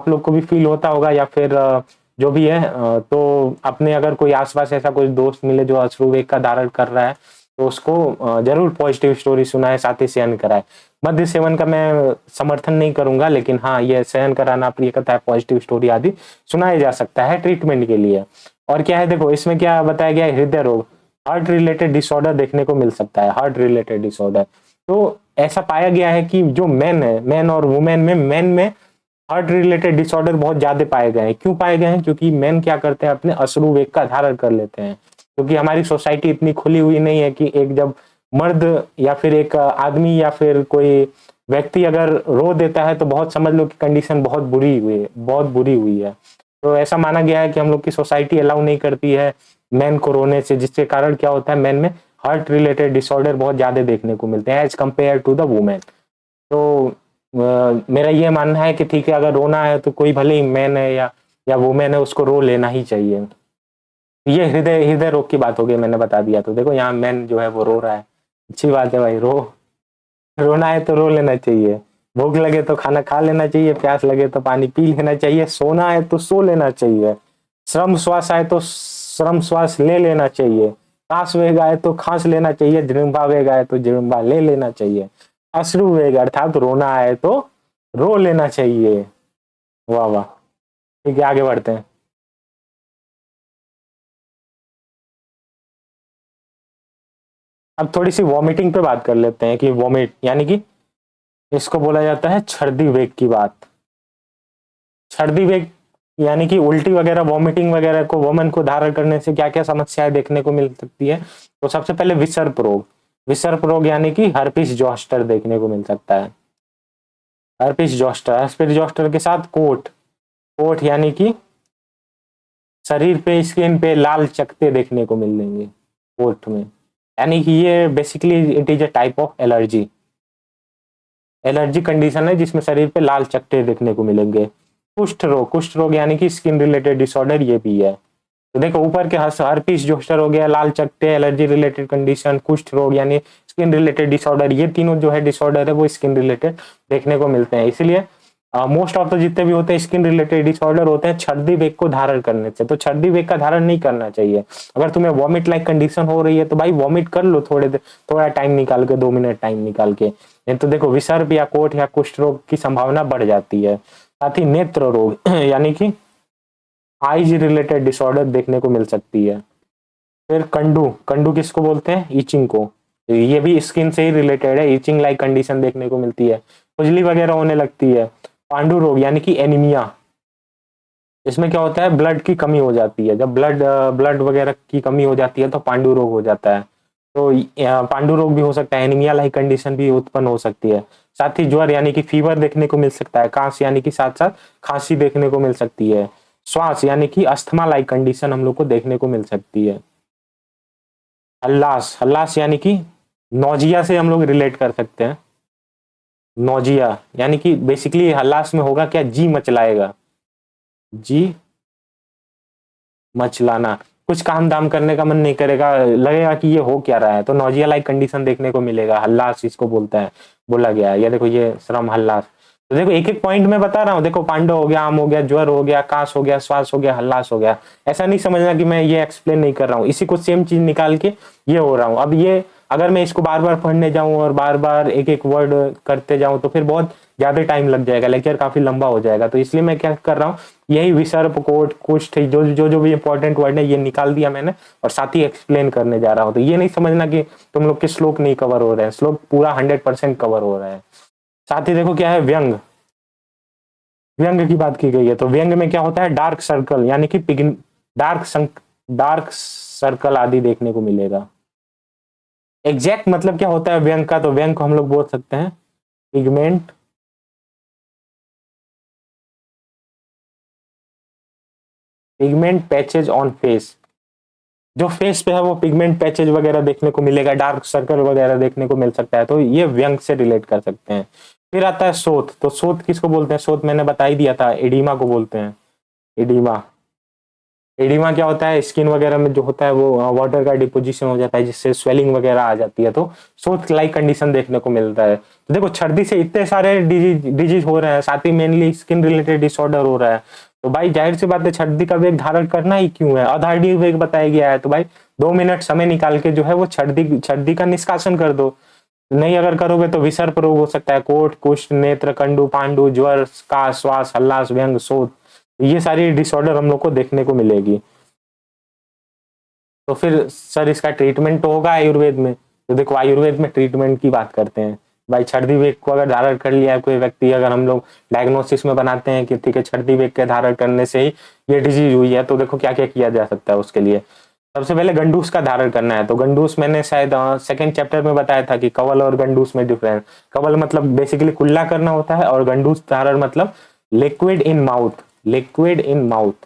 लोग को भी फील होता होगा, या फिर जो भी है तो अपने अगर कोई आसपास ऐसा कोई दोस्त मिले जो अश्रु वेग का धारण कर रहा है तो उसको जरूर पॉजिटिव स्टोरी सुनाए, साथ ही सेवन कराए। मद्य सेवन का मैं समर्थन नहीं करूंगा, लेकिन हाँ ये सेवन कराना, प्रिय कथा, पॉजिटिव स्टोरी आदि सुनाया जा सकता है ट्रीटमेंट के लिए। और क्या है, देखो इसमें क्या बताया गया है, हृदय रोग, हार्ट रिलेटेड डिसऑर्डर देखने को मिल सकता है, हार्ट रिलेटेड डिसऑर्डर। तो ऐसा पाया गया है कि जो मैन है, मैन और वुमेन में, मैन में हार्ट रिलेटेड डिसऑर्डर बहुत ज्यादा पाए गए हैं। क्यों पाए गए हैं, क्योंकि मेन क्या करते हैं, अपने अश्रु वेग का धारण कर लेते हैं। क्योंकि हमारी सोसाइटी इतनी खुली हुई नहीं है कि एक जब मर्द या फिर एक आदमी या फिर कोई व्यक्ति अगर रो देता है तो बहुत समझ लो कि कंडीशन बहुत बुरी हुई है, बहुत बुरी हुई है। तो ऐसा माना गया है कि हम लोग की सोसाइटी अलाउ नहीं करती है मैन को रोने से, जिसके कारण क्या होता है, मैन में हार्ट रिलेटेड डिसऑर्डर बहुत ज्यादा देखने को मिलते हैं as compare to the women. तो मेरा ये मानना है कि ठीक है, अगर रोना है तो कोई भले ही मैन है या वुमेन है, उसको रो लेना ही चाहिए। ये हृदय हृदय रोग की बात हो गई, मैंने बता दिया। तो देखो यहाँ मैन जो है वो रो रहा है, अच्छी बात है भाई, रोना है तो रो लेना चाहिए। भूख लगे तो खाना खा लेना चाहिए, प्यास लगे तो पानी पी लेना चाहिए, सोना है तो सो लेना चाहिए, श्रम श्वास आए तो श्रम श्वास ले लेना चाहिए, सांस वेग आए तो खांस लेना चाहिए, जृंभा वेग आए तो जृंभा ले लेना चाहिए, अश्रु वेग अर्थात रोना आए तो रो लेना चाहिए। वाह वाह, ठीक है, आगे बढ़ते हैं। अब थोड़ी सी वॉमिटिंग पे बात कर लेते हैं कि वॉमिट यानी कि इसको बोला जाता है छर्दी वेग की बात। छर्दी वेग यानी कि उल्टी वगैरह, वॉमिटिंग वगैरह को, वोमन को धारण करने से क्या क्या समस्याएं देखने को मिल सकती है। तो सबसे पहले विसर्प रोग, विसर्प रोग यानी कि हर्पिस जोस्टर देखने को मिल सकता है। हर्पिस जोस्टर, हर्पिस जोस्टर के साथ कोट, कोट यानी कि शरीर पे, स्किन पे लाल चकत्ते देखने को मिलेंगे कोट में, यानी कि ये basically it is a type of allergy, allergy condition है जिसमें शरीर पे लाल चकत्ते देखने को मिलेंगे। कुष्ठ रोग, कुष्ठ रोग यानी कि स्किन रिलेटेड डिसऑर्डर, ये भी है। तो देखो ऊपर के हर्पिस जोस्टर हो गया, लाल चकत्ते एलर्जी रिलेटेड कंडीशन, कुष्ठ रोग यानी स्किन रिलेटेड डिसऑर्डर, ये तीनों जो है डिसऑर्डर है वो स्किन रिलेटेड देखने को मिलते हैं। इसलिए मोस्ट ऑफ द जितने भी होते हैं स्किन रिलेटेड डिसऑर्डर होते हैं छर्दी वेग को धारण करने से। तो छर्दी वेग का धारण नहीं करना चाहिए। अगर तुम्हें वॉमिट लाइक कंडीशन हो रही है तो भाई वॉमिट कर लो, थोड़ा टाइम निकाल के, 2 मिनट टाइम निकाल के। नहीं तो देखो विसर्प या कोट या कुष्ठ रोग की संभावना बढ़ जाती है। साथ ही नेत्र रोग यानी कि आईज रिलेटेड डिसऑर्डर देखने को मिल सकती है। फिर कंडू, कंडू किसको बोलते हैं, ईचिंग को, तो ये भी स्किन से ही रिलेटेड है, ईचिंग लाइक कंडीशन देखने को मिलती है, खुजली वगैरह होने लगती है। पांडु रोग यानी कि एनीमिया, इसमें क्या होता है, ब्लड की कमी हो जाती है। जब ब्लड वगैरह की कमी हो जाती है तो पांडु रोग हो जाता है। तो पांडु रोग भी हो सकता है, एनीमिया लाइक कंडीशन भी उत्पन्न हो सकती है। साथ ही ज्वर यानी कि फीवर देखने को मिल सकता है, कांस यानी कि साथ साथ खांसी देखने को मिल सकती है। श्वास यानी कि अस्थमा लाइक कंडीशन हम लोग को देखने को मिल सकती है। हल्लास, हल्लास यानी कि नौजिया से हम लोग रिलेट कर सकते हैं। नौजिया यानी कि बेसिकली हल्लास में होगा क्या, जी मचलाएगा, जी मचलाना, कुछ काम दाम करने का मन नहीं करेगा, लगेगा कि ये हो क्या रहा है, तो नौजिया लाइक कंडीशन देखने को मिलेगा। हल्लास इसको बोलता है, बोला गया है। ये देखो, ये श्रम हल्लास। तो देखो एक एक पॉइंट में बता रहा हूँ, देखो पांडव हो गया, आम हो गया, ज्वर हो गया, कास हो गया, श्वास हो गया, हल्लास हो गया। ऐसा नहीं समझना कि मैं ये एक्सप्लेन नहीं कर रहा हूँ, इसी को सेम चीज निकाल के ये हो रहा हूँ। अब ये अगर मैं इसको बार बार पढ़ने जाऊं और बार बार एक एक वर्ड करते जाऊं तो फिर बहुत ज्यादा टाइम लग जाएगा, लेक्चर काफी लंबा हो जाएगा। तो इसलिए मैं क्या कर रहा हूँ, यही विसर्ग कोट कुछ जो जो जो भी इंपॉर्टेंट वर्ड है ये निकाल दिया मैंने, और साथ ही एक्सप्लेन करने जा रहा हूँ। तो ये नहीं समझना कि तुम लोग के श्लोक नहीं कवर हो रहे हैं, श्लोक पूरा 100% कवर हो रहा है। साथ ही देखो क्या है, व्यंग, व्यंग की बात की गई है। तो व्यंग में क्या होता है, डार्क सर्कल यानी कि डार्क डार्क सर्कल आदि देखने को मिलेगा। एग्जैक्ट मतलब क्या होता है व्यंग का, तो व्यंग को हम लोग बोल सकते हैं pigment, pigment patches on face. जो फेस पे है वो पिगमेंट पैचेज वगैरह देखने को मिलेगा, डार्क सर्कल वगैरह देखने को मिल सकता है। तो ये व्यंग से रिलेट कर सकते हैं। फिर आता है शोथ। तो शोथ किसको बोलते हैं, शोथ मैंने बता ही दिया था, एडिमा को बोलते हैं। एडिमा, एडिमा क्या होता है, स्किन वगैरह में जो होता है वो वाटर का डिपोजिशन हो जाता है, जिससे स्वेलिंग वगैरह आ जाती है। तो शोथ लाइक कंडीशन देखने को मिलता है। तो देखो सर्दी से इतने सारे डिजीज हो रहे हैं, साथ ही मेनली स्किन रिलेटेड डिसऑर्डर हो रहा है। तो भाई जाहिर सी बात है, सर्दी का वेग धारण करना ही क्यों है, अधार्डी वेग बताया गया है। तो भाई 2 मिनट समय निकाल के जो है वो सर्दी सर्दी का निष्कासन कर दो। नहीं अगर करोगे तो विसर्प रोग हो सकता है, कोट कुष्ठ नेत्र कंडु पांडु ज्वर का श्वास हल्लास व्यंग शोथ, ये सारी डिसऑर्डर हम लोग को देखने को मिलेगी। तो फिर सर इसका ट्रीटमेंट तो होगा आयुर्वेद में। तो देखो आयुर्वेद में ट्रीटमेंट की बात करते हैं। भाई छर्दी वेग को अगर धारण कर लिया है कोई व्यक्ति, अगर हम लोग डायग्नोसिस में बनाते हैं कि ठीक है छर्दी वेग के धारण करने से ही ये डिजीज हुई है, तो देखो क्या क्या किया जा सकता है उसके लिए। सबसे पहले गंडूस का धारण करना है। तो गंडूस मैंने शायद सेकंड चैप्टर में बताया था कि कवल और गंडूस में डिफरेंस। कवल मतलब बेसिकली कुल्ला करना होता है, और गंडूस धारण मतलब liquid in mouth, liquid in mouth,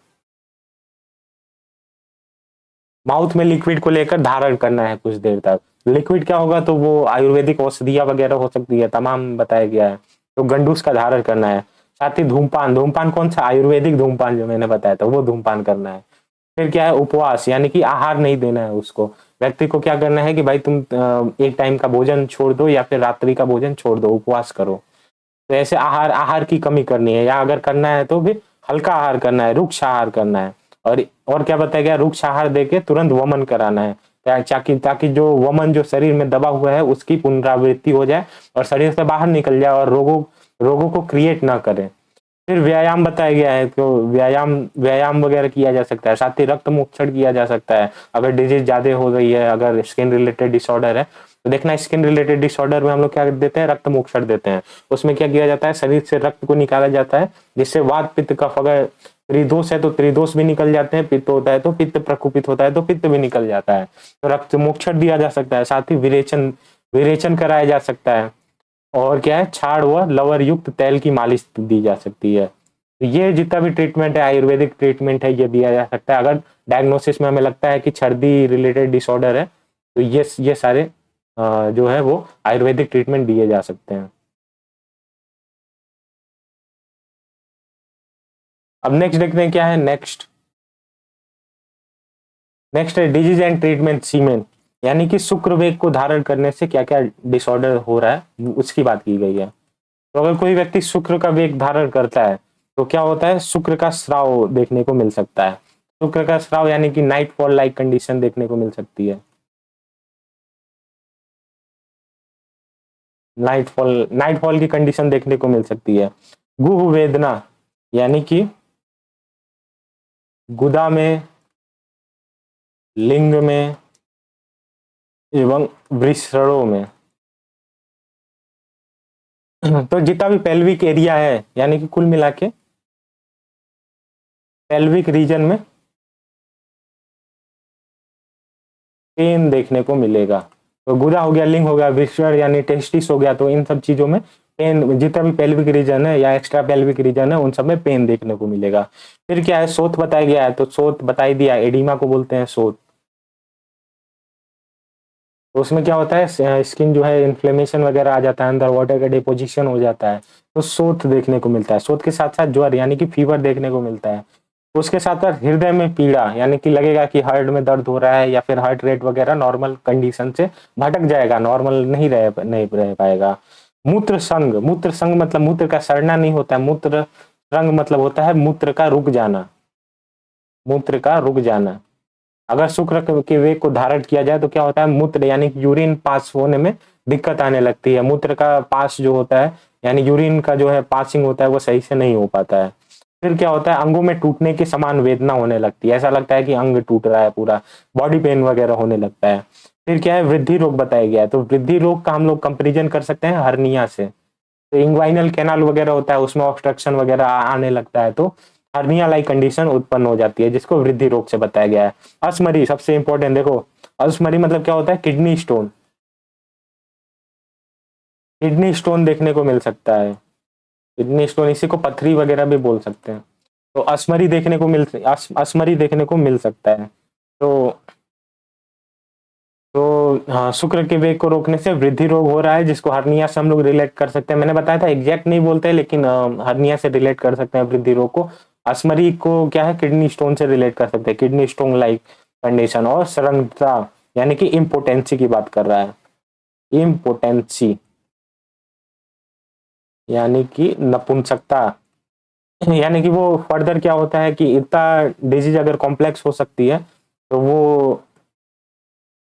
mouth में लिक्विड को लेकर धारण करना है कुछ देर तक। लिक्विड क्या होगा, तो वो आयुर्वेदिक औषधियां वगैरह हो सकती है, तमाम बताया गया है। तो गंडूस का धारण करना है। साथ ही धूमपान, धूमपान कौन सा, आयुर्वेदिक धूमपान जो मैंने बताया था वो धूमपान करना है। फिर क्या है, उपवास यानी कि आहार नहीं देना है उसको। व्यक्ति को क्या करना है कि भाई तुम एक टाइम का भोजन छोड़ दो या फिर रात्रि का भोजन छोड़ दो, उपवास करो। तो ऐसे आहार आहार की कमी करनी है, या अगर करना है तो भी हल्का आहार करना है, रुक्ष आहार करना है। और और क्या बताया गया, रुक्ष आहार देके तुरंत वमन कराना है, ताकि ताकि जो वमन जो शरीर में दबा हुआ है उसकी पुनरावृत्ति हो जाए और शरीर से बाहर निकल जाए और रोगों रोगों को क्रिएट ना करे। फिर व्यायाम बताया गया है, तो व्यायाम व्यायाम वगैरह किया जा सकता है। साथ ही रक्त मोक्षण किया जा सकता है अगर डिजीज ज्यादा हो गई है, अगर स्किन रिलेटेड डिसऑर्डर है। तो देखना स्किन रिलेटेड डिसऑर्डर में हम लोग क्या देते हैं, रक्त मोक्षण देते हैं। उसमें क्या किया जाता है, शरीर से रक्त को निकाला जाता है, जिससे वात पित्त कफ, अगर त्रिदोष है तो त्रिदोष भी निकल जाते हैं, पित्त होता है तो पित्त प्रकोपित होता है तो पित्त भी निकल जाता है। तो रक्त मोक्षण दिया जा सकता है। साथ ही विरेचन, विरेचन कराया जा सकता है। और क्या है, छाड़ व लवर युक्त तेल की मालिश दी जा सकती है। तो ये जितना भी ट्रीटमेंट है, आयुर्वेदिक ट्रीटमेंट है, ये दिया जा सकता है अगर डायग्नोसिस में हमें लगता है कि सर्दी रिलेटेड डिसऑर्डर है। तो ये सारे जो है वो आयुर्वेदिक ट्रीटमेंट दिए जा सकते हैं। अब नेक्स्ट देखते हैं क्या है, नेक्स्ट नेक्स्ट है डिजीज एंड ट्रीटमेंट सीमेन, यानी कि शुक्र वेग को धारण करने से क्या क्या डिसऑर्डर हो रहा है उसकी बात की गई है। तो अगर कोई व्यक्ति शुक्र का वेग धारण करता है तो क्या होता है, शुक्र का स्राव देखने को मिल सकता है। शुक्र का स्राव यानी कि नाइट फॉल लाइक कंडीशन देखने को मिल सकती है। नाइट फॉल की कंडीशन देखने को मिल सकती है। गुह वेदना यानी कि गुदा में, लिंग में एवं वृषणों में। तो जितना भी पेल्विक एरिया है, यानी कि कुल मिला के पेल्विक रीजन में पेन देखने को मिलेगा। तो गुदा हो गया, लिंग हो गया, विस्चर यानी टेस्टिस हो गया, तो इन सब चीजों में पेन, जितना भी पेल्विक रीजन है या एक्स्ट्रा पेल्विक रीजन है उन सब में पेन देखने को मिलेगा। फिर क्या है, शोथ बताया गया है, तो शोथ बताई दिया, एडिमा को बोलते हैं शोथ। तो उसमें क्या होता है, स्किन जो है इन्फ्लेमेशन वगैरह आ जाता है, अंदर वाटर का डिपोजिशन हो जाता है, तो शोथ देखने को मिलता है। शोथ के साथ साथ ज्वर यानी कि फीवर देखने को मिलता है। उसके साथ साथ हृदय में पीड़ा, यानी कि लगेगा कि हार्ट में दर्द हो रहा है, या फिर हार्ट रेट वगैरह नॉर्मल कंडीशन से भटक जाएगा, नॉर्मल नहीं रह पाएगा। मूत्र संग, मूत्र संग मतलब मूत्र का सड़ना नहीं होता है, मूत्र संग मतलब होता है मूत्र का रुक जाना, मूत्र का रुक जाना। अगर शुक्र के वेग को धारण किया जाए तो क्या होता है, मूत्र यानी यूरिन पास होने में दिक्कत आने लगती है, मूत्र का पास जो होता है यानी यूरिन का जो है पासिंग होता है वो सही से नहीं हो पाता है। फिर क्या होता है, अंगों में टूटने के समान वेदना होने लगती है, ऐसा लगता है कि अंग टूट रहा है पूरा, बॉडी पेन वगैरह होने लगता है। फिर क्या है, वृद्धि रोग बताया गया है, तो वृद्धि रोग का हम लोग कंपेरिजन कर सकते हैं हर्निया से। तो इंग्वाइनल कैनाल वगैरह होता है, उसमें ऑब्स्ट्रक्शन वगैरह आने लगता है, तो हर्निया लाइक कंडीशन उत्पन्न हो जाती है, जिसको वृद्धि रोग से बताया गया है। अस्मरी सबसे इंपॉर्टेंट, देखो अस्मरी मतलब क्या होता है, किडनी स्टोन, किडनी स्टोन देखने को मिल सकता है, किडनी स्टोन, इसी को पथरी वगैरह भी बोल सकते हैं। तो अस्मरी देखने को मिल सकता है। तो हाँ, शुक्र के वेग को रोकने से वृद्धि रोग हो रहा है, जिसको हर्निया से हम लोग रिलेट कर सकते हैं। मैंने बताया था एग्जैक्ट नहीं बोलते, लेकिन हर्निया से रिलेट कर सकते हैं वृद्धि रोग को। अस्मरी को क्या है, किडनी स्टोन से रिलेट कर सकते हैं, किडनी स्टोन लाइक कंडीशन। और संरंगता यानी कि इम्पोटेंसी की बात कर रहा है, इम्पोटेंसी यानी कि नपुंसकता। यानी कि वो फर्दर क्या होता है कि इतना डिजीज अगर कॉम्प्लेक्स हो सकती है तो वो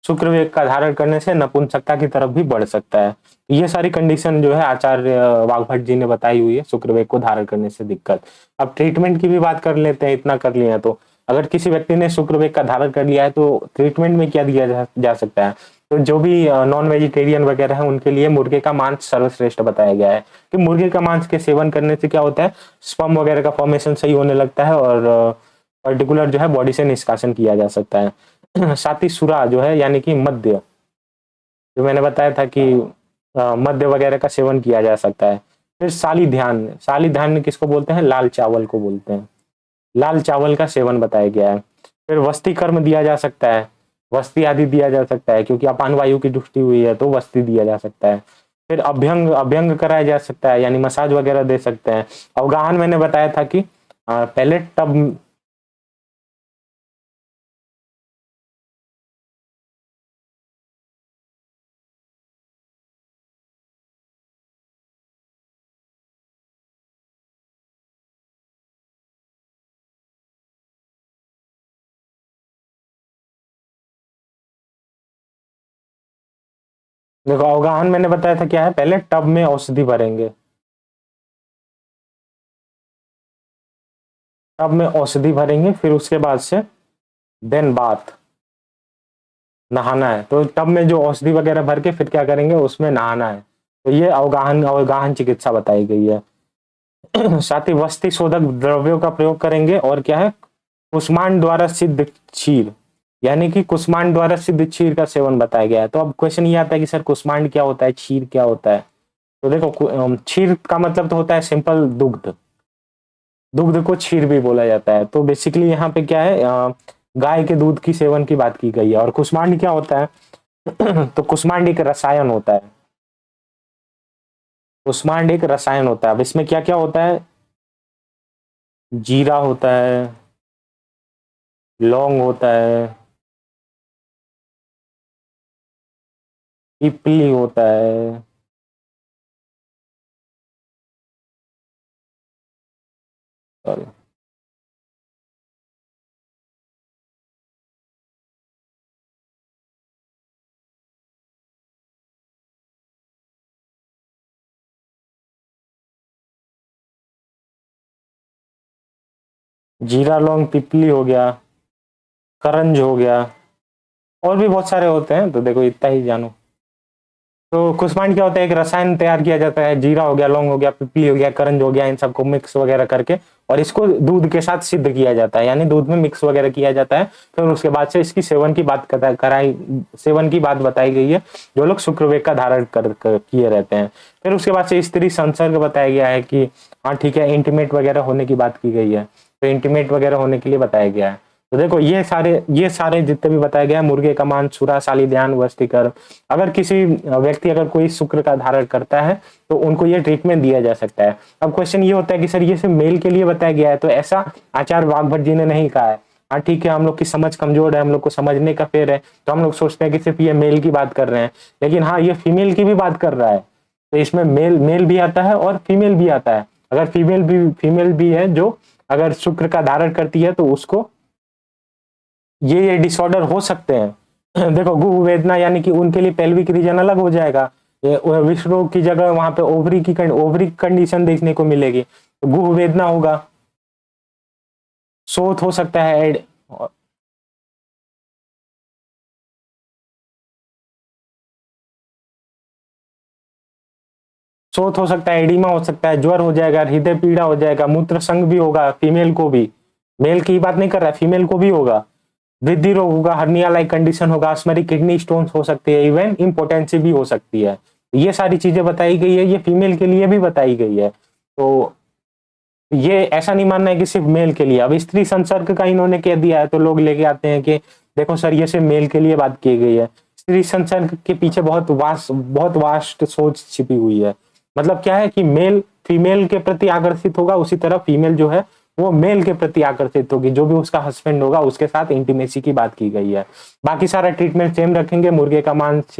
शुक्रवेग का धारण करने से नपुंसकता की तरफ भी बढ़ सकता है। ये सारी कंडीशन जो है आचार्य वाघभट्ट जी ने बताई हुई है शुक्रवेग को धारण करने से दिक्कत। अब ट्रीटमेंट की भी बात कर लेते हैं, इतना कर लिया तो अगर किसी व्यक्ति ने शुक्रवेग का धारण कर लिया है तो ट्रीटमेंट में क्या दिया जा सकता है। तो जो भी नॉन वेजिटेरियन वगैरह है उनके लिए मुर्गे का मांस सर्वश्रेष्ठ बताया गया है, कि मुर्गे का मांस के सेवन करने से क्या होता है, स्पर्म वगैरह का फॉर्मेशन सही होने लगता है, और पर्टिकुलर जो है बॉडी से निष्कासन किया जा सकता है। साथ ही सुरा जो है यानी कि मद्य, जो मैंने बताया था कि मद्य वगैरह का सेवन किया जा सकता है। फिर साली ध्यान किसको बोलते हैं, लाल चावल को बोलते हैं, लाल चावल का सेवन बताया गया है। फिर वस्ती कर्म दिया जा सकता है, वस्ती आदि दिया जा सकता है, क्योंकि अपान वायु की दृष्टि हुई है तो वस्ती दिया जा सकता है। फिर अभ्यंग अभ्यंग कराया जा सकता है, यानी मसाज वगैरह दे सकते हैं। अवगाहन मैंने बताया था कि पहले टब, देखो अवगाहन मैंने बताया था क्या है, पहले टब में औषधि भरेंगे, टब में औषधि भरेंगे, फिर उसके बाद से देन बाथ, नहाना है, तो टब में जो औषधि वगैरह भर के फिर क्या करेंगे, उसमें नहाना है। तो ये अवगाहन अवगाहन चिकित्सा बताई गई है। साथ ही वस्ति शोधक द्रव्यों का प्रयोग करेंगे, और क्या है, कुष्मांड द्वारा सिद्ध क्षीर, यानी कि कुष्मांड द्वारा सिद्ध क्षीर का सेवन बताया गया है। तो अब क्वेश्चन ये आता है कि सर कुष्मांड क्या होता है, क्षीर क्या होता है। तो देखो क्षीर का मतलब तो होता है सिंपल दुग्ध, दुग्ध को क्षीर भी बोला जाता है। तो बेसिकली यहाँ पे क्या है, गाय के दूध की सेवन की बात की गई है। और कुष्मांड क्या होता है, तो कुष्मांड एक रसायन होता है, कुष्मांड एक रसायन होता है। अब इसमें क्या क्या होता है, जीरा होता है, लौंग होता है, पिपली होता है, sorry, जीरा लौंग पिपली हो गया, करंज हो गया, और भी बहुत सारे होते हैं, तो देखो इतना ही जानो। तो कुष्मांड क्या होता है, एक रसायन तैयार किया जाता है, जीरा हो गया, लौंग हो गया, पिपली हो गया, करंज हो गया, इन सबको मिक्स वगैरह करके और इसको दूध के साथ सिद्ध किया जाता है, यानी दूध में मिक्स वगैरह किया जाता है। फिर उसके बाद से इसकी सेवन की बात बताई गई है, जो लोग शुक्रवेग का धारण किए रहते हैं। फिर उसके बाद से स्त्री संसर्ग बताया गया है कि हाँ ठीक है, इंटीमेट वगैरह होने की बात की गई है, तो इंटीमेट वगैरह होने के लिए बताया गया है। तो देखो ये सारे जितने भी बताया गया है, मुर्गे का मांस, छुरा, शालिध्यान, वस्तीकर, अगर किसी व्यक्ति अगर कोई शुक्र का धारण करता है तो उनको ये ट्रीटमेंट दिया जा सकता है। अब क्वेश्चन ये होता है कि सर ये सिर्फ मेल के लिए बताया गया है, तो ऐसा आचार्य वाग्भट जी ने नहीं कहा है। हाँ ठीक है, हम लोग की समझ कमजोर है, हम लोग को समझने का फेर है, तो हम लोग सोचते हैं कि सिर्फ ये मेल की बात कर रहे हैं, लेकिन हाँ ये फीमेल की भी बात कर रहा है। तो इसमें मेल भी आता है और फीमेल भी आता है। अगर फीमेल भी है जो अगर शुक्र का धारण करती है तो उसको ये डिसऑर्डर हो सकते हैं। देखो गुह वेदना यानी कि उनके लिए पेल्विक रीजन अलग हो जाएगा, ये विष रोग की जगह वहां पे ओवरी कंडीशन देखने को मिलेगी, तो गुह वेदना होगा, शोथ हो सकता है, शोथ हो सकता है, एडिमा हो सकता है, ज्वर हो जाएगा, हृदय पीड़ा हो जाएगा, मूत्र संग भी होगा फीमेल को भी, मेल की बात नहीं कर रहा है, फीमेल को भी होगा, वृद्धि रोग होगा, हर्निया लाइक कंडीशन होगा, अस्मरी किडनी स्टोन्स हो सकती है, इवन इम्पोर्टेंसी भी हो सकती है। ये सारी चीजें बताई गई है, ये फीमेल के लिए भी बताई गई है। तो ये ऐसा नहीं मानना है कि सिर्फ मेल के लिए। अब स्त्री संसर्ग का इन्होंने कह दिया है तो लोग लेके आते हैं कि देखो सर ये सिर्फ मेल के लिए बात की गई है। स्त्री संसर्ग के पीछे बहुत वास्ट सोच छिपी हुई है। मतलब क्या है कि मेल फीमेल के प्रति आकर्षित होगा, उसी तरह फीमेल जो है वो मेल के प्रति आकर्षित होगी, जो भी उसका हस्बैंड होगा उसके साथ इंटीमेसी की बात की गई है। बाकी सारा ट्रीटमेंट सेम रखेंगे, मुर्गे का मांस,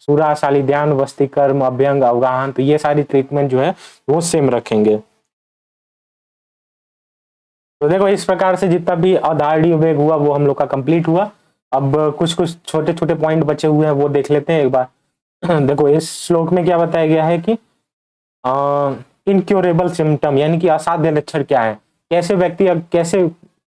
सूरा, शालिध्यान, वस्तीकर्म, अभ्यंग, अवगाहन, तो ये सारी ट्रीटमेंट जो है वो सेम रखेंगे। तो देखो इस प्रकार से जितना भी अधारणीय वेग हुआ वो हम लोग का कंप्लीट हुआ। अब कुछ कुछ छोटे छोटे पॉइंट बचे हुए हैं वो देख लेते हैं एक बार। देखो इस श्लोक में क्या बताया गया है कि इनक्योरेबल सिम्टम यानी कि असाध्य लक्षण क्या है, कैसे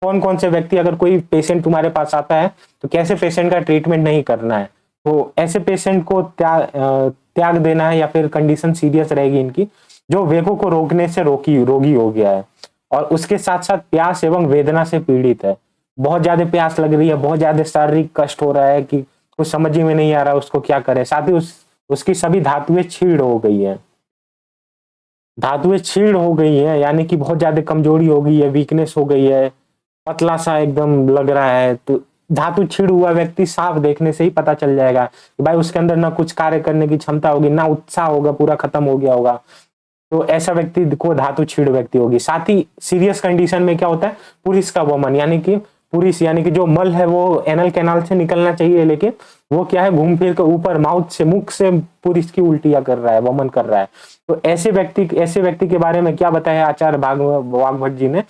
कौन कौन से व्यक्ति, अगर कोई पेशेंट तुम्हारे पास आता है तो कैसे पेशेंट का ट्रीटमेंट नहीं करना है। तो ऐसे पेशेंट को त्याग देना है या फिर कंडीशन सीरियस रहेगी इनकी, जो वेगों को रोकने से रोगी हो गया है और उसके साथ साथ प्यास एवं वेदना से पीड़ित है। बहुत ज्यादा प्यास लग रही है, बहुत ज्यादा शारीरिक कष्ट हो रहा है कि कुछ समझ में नहीं आ रहा उसको क्या करे, साथ ही उसकी सभी धातुएं छीड़ हो गई है, धातुएं छीड़ हो गई है यानी कि बहुत ज्यादा कमजोरी हो गई है, वीकनेस हो गई है, पतला सा एकदम लग रहा है। तो धातु छीड़ हुआ व्यक्ति साफ देखने से ही पता चल जाएगा कि भाई उसके अंदर ना कुछ कार्य करने की क्षमता होगी, ना उत्साह होगा, पूरा खत्म हो गया होगा। तो ऐसा व्यक्ति को धातु छीड़ व्यक्ति होगी। साथ ही सीरियस कंडीशन में क्या होता है, पुरुष का वमन यानी कि जो मल है वो एनल कैनाल से निकलना चाहिए, लेकिन वो क्या है घूम फिर के ऊपर माउथ से, मुख से पुरुष की उल्टियां कर रहा है, वमन कर रहा है। तो ऐसे व्यक्ति के बारे में क्या बताया आचार्य वाग्भट जी ने,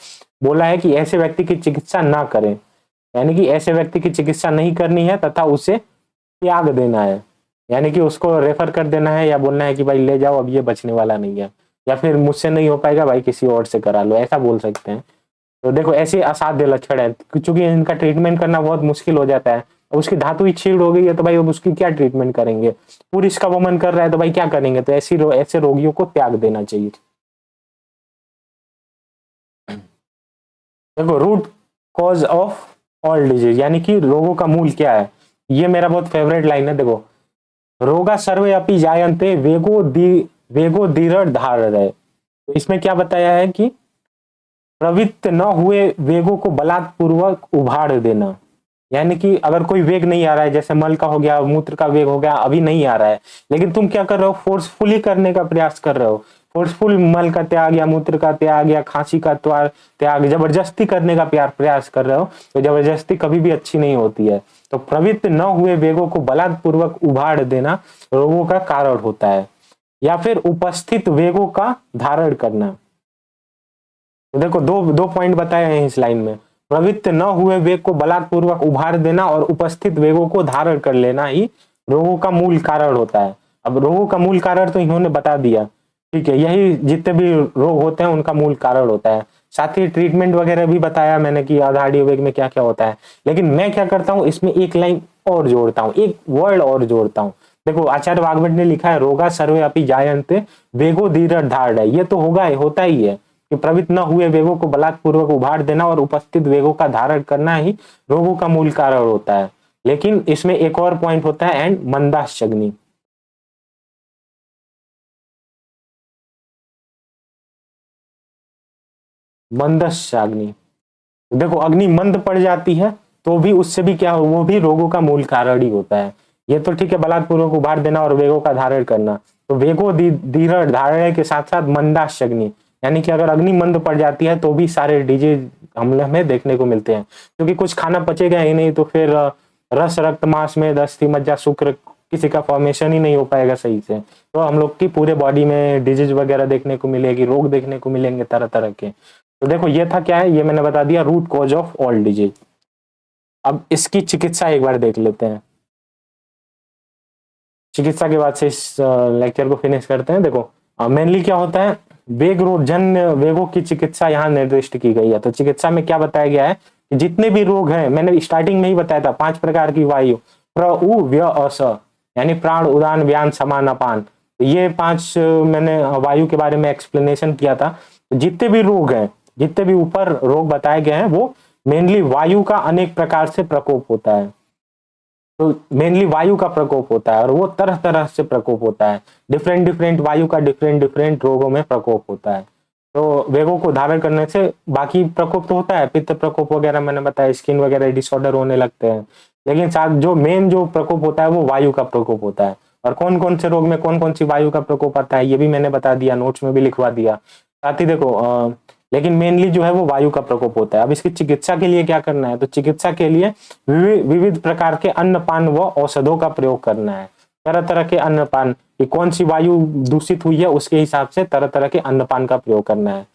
बोला है कि ऐसे व्यक्ति की चिकित्सा ना करें, यानी कि ऐसे व्यक्ति की चिकित्सा नहीं करनी है तथा उसे त्याग देना है, यानी कि उसको रेफर कर देना है या बोलना है कि भाई ले जाओ, अब ये बचने वाला नहीं है, या फिर मुझसे नहीं हो पाएगा भाई किसी और से करा लो, ऐसा बोल सकते हैं। तो देखो ऐसे असाध्य लक्षण है, क्योंकि इनका ट्रीटमेंट करना बहुत मुश्किल हो जाता है। उसकी धातु ही छीड़ हो गई है तो भाई अब उसकी क्या ट्रीटमेंट करेंगे, पुरुष का वमन कर रहा है तो भाई क्या करेंगे। तो ऐसे रोगियों को त्याग देना चाहिए। देखो root cause of all disease यानी कि रोगों का मूल क्या है, ये मेरा बहुत फेवरेट लाइन है। देखो रोगा सर्वे अपि जायन्ते वेगो दीर्घ धारय। तो इसमें क्या बताया है कि प्रवृत्त न हुए वेगों को बलात्पूर्वक उभार देना, यानी कि अगर कोई वेग नहीं आ रहा है, जैसे मल का हो गया, मूत्र का वेग हो गया, अभी नहीं आ रहा है, लेकिन तुम क्या कर रहे हो, फोर्सफुली करने का प्रयास कर रहे हो, फोर्सफुल मल का त्याग या मूत्र का त्याग या खांसी का त्याग जबरदस्ती करने का प्रयास कर रहे हो, तो जबरदस्ती कभी भी अच्छी नहीं होती है। तो प्रवृत्त न हुए वेगों को बलात्पूर्वक उभार देना रोगों का कारण होता है, या फिर उपस्थित वेगों का धारण करना। तो देखो दो पॉइंट बताए हैं इस लाइन में, प्रवृत्त न हुए वेग को बलात्पूर्वक उभार देना और उपस्थित वेगों को धारण कर लेना ही रोगों का मूल कारण होता है। अब रोगों का मूल कारण तो इन्होंने बता दिया, ठीक है, यही जितने भी रोग होते हैं उनका मूल कारण होता है। साथ ही ट्रीटमेंट वगैरह भी बताया मैंने कि अधारणीय वेग में क्या क्या होता है। लेकिन मैं क्या करता हूँ, इसमें एक लाइन और जोड़ता हूँ, एक वर्ड और जोड़ता हूँ, देखो आचार्य वाग्भट ने लिखा है रोगा सर्वे अपि जायन्ते वेगो धीरज धारण है, ये तो होगा ही, होता ही है कि प्रवृत्त न हुए वेगों को बलात्पूर्वक उभार देना और उपस्थित वेगों का धारण करना ही रोगों का मूल कारण होता है। लेकिन इसमें एक और पॉइंट होता है एंड मंदाशग्नि। मंदस्याग्नि, देखो अग्नि मंद पड़ जाती है तो भी उससे भी क्या, वो भी रोगों का मूल कारण ही होता है। ये तो ठीक है बलात्पूर्वक उभार देना और वेगों का धारण करना, तो वेगो धीरज धारण के साथ साथ मंदाशग्नि, यानी कि अगर अग्नि मंद पड़ जाती है तो भी सारे डिजीज हमें देखने को मिलते हैं, क्योंकि कुछ खाना पचेगा ही नहीं तो फिर रस रक्त मांस में अस्थि मज्जा शुक्र किसी का फॉर्मेशन ही नहीं हो पाएगा सही से, तो हम लोग की पूरे बॉडी में डिजीज वगैरह देखने को मिलेगी, रोग देखने को मिलेंगे तरह तरह के। तो देखो ये था क्या है, ये मैंने बता दिया root cause of all disease. अब इसकी चिकित्सा एक बार देख लेते हैं, चिकित्सा के बाद से इस लेक्चर को फिनिश करते हैं। देखो मेनली क्या होता है, वेग जन्य वेगों की चिकित्सा यहाँ निर्दिष्ट की गई है। तो चिकित्सा में क्या बताया गया है कि जितने भी रोग हैं, मैंने स्टार्टिंग में ही बताया था 5 प्रकार की वायु, प्र उ व्य अस, यानी प्राण उदान व्यान समान अपान, तो ये 5 मैंने वायु के बारे में एक्सप्लेनेशन किया था। तो जितने भी रोग हैं, जितने भी ऊपर रोग बताए गए हैं, वो मेनली वायु का अनेक प्रकार से प्रकोप होता है। तो मेनली वायु का प्रकोप होता है और वो तरह तरह से प्रकोप होता है, डिफरेंट डिफरेंट वायु का डिफरेंट डिफरेंट रोगों में प्रकोप होता है। तो वेगों को धारण करने से बाकी प्रकोप तो होता है, पित्त प्रकोप वगैरह मैंने बताया, स्किन वगैरह डिसऑर्डर होने लगते हैं, लेकिन साथ जो मेन जो प्रकोप होता है वो वायु का प्रकोप होता है। और कौन कौन से रोग में कौन कौन सी वायु का प्रकोप आता है ये भी मैंने बता दिया, नोट्स में भी लिखवा दिया। साथ ही देखो लेकिन मेनली जो है वो वायु का प्रकोप होता है। अब इसकी चिकित्सा के लिए क्या करना है, तो चिकित्सा के लिए विविध प्रकार के अन्नपान व औषधों का प्रयोग करना है। तरह तरह के अन्नपान, कि कौन सी वायु दूषित हुई है उसके हिसाब से तरह तरह के अन्नपान का प्रयोग करना है।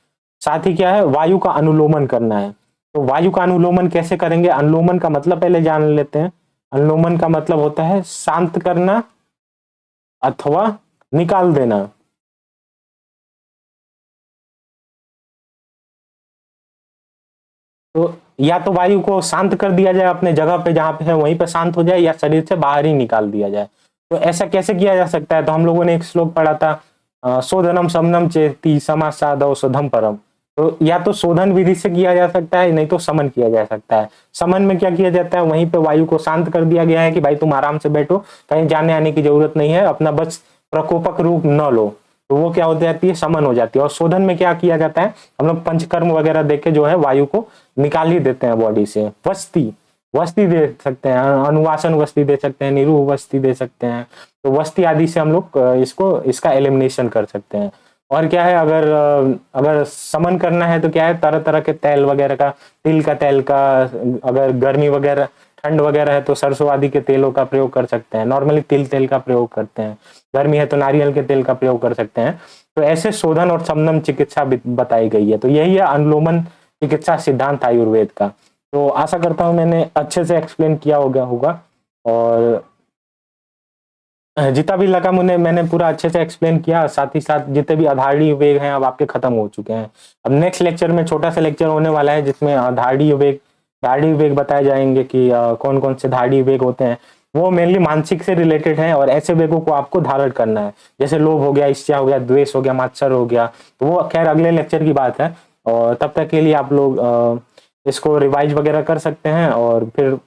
साथ ही क्या है, वायु का अनुलोमन करना है। तो वायु का अनुलोमन कैसे करेंगे, अनुलोमन का मतलब पहले जान लेते हैं। अनुलोमन का मतलब होता है शांत करना अथवा निकाल देना। तो या तो वायु को शांत कर दिया जाए अपने जगह पे जहां पे है वहीं पे शांत हो जाए, या शरीर से बाहर ही निकाल दिया जाए। तो ऐसा कैसे किया जा सकता है, तो हम लोगों ने एक श्लोक पढ़ा था, शोधनम समनम चेति समासादौ शोधम परम। तो या तो शोधन विधि से किया जा सकता है, नहीं तो समन किया जा सकता है। समन में क्या किया जाता है, वहीं पे वायु को शांत कर दिया गया है कि भाई तुम आराम से बैठो, कहीं जाने आने की जरूरत नहीं है, अपना बस प्रकोपक रूप न लो, तो वो क्या हो जाती है, समन हो जाती है। और शोधन में क्या किया जाता है, हम लोग पंचकर्म वगैरह देख के जो है वायु को निकाल ही देते हैं बॉडी से। वस्ती वस्ती दे सकते हैं, अनुवासन वस्ती दे सकते हैं, निरूह वस्ती दे सकते हैं। तो वस्ती आदि से हम लोग इसको इसका एलिमिनेशन कर सकते हैं। और क्या है, अगर अगर समन करना है तो क्या है, तरह तरह के तेल वगैरह का, तिल का तेल का, अगर गर्मी वगैरह ठंड वगैरह है तो सरसों आदि के तेलों का प्रयोग कर सकते हैं। नॉर्मली तिल तेल का प्रयोग करते हैं, गर्मी है तो नारियल के तेल का प्रयोग कर सकते हैं। तो ऐसे शोधन और समनम चिकित्सा बताई गई है। तो यही है अनुलोमन चिकित्सा सिद्धांत आयुर्वेद का। तो आशा करता हूं मैंने अच्छे से एक्सप्लेन किया होगा और जितना भी लगा मुझे मैंने पूरा अच्छे से एक्सप्लेन किया। साथ ही साथ जितने भी आधारणीय वेग हैं अब आपके खत्म हो चुके हैं। अब नेक्स्ट लेक्चर में छोटा सा लेक्चर होने वाला है जिसमें धारणीय वेग बताए जाएंगे कि कौन कौन से धारणीय वेग होते हैं। वो मेनली मानसिक से रिलेटेड है और ऐसे वेगों को आपको धारण करना है, जैसे लोभ हो गया, ईर्ष्या हो गया, द्वेष हो गया, मात्सर्य हो गया। तो वो खैर अगले लेक्चर की बात है और तब तक के लिए आप लोग इसको रिवाइज वगैरह कर सकते हैं और फिर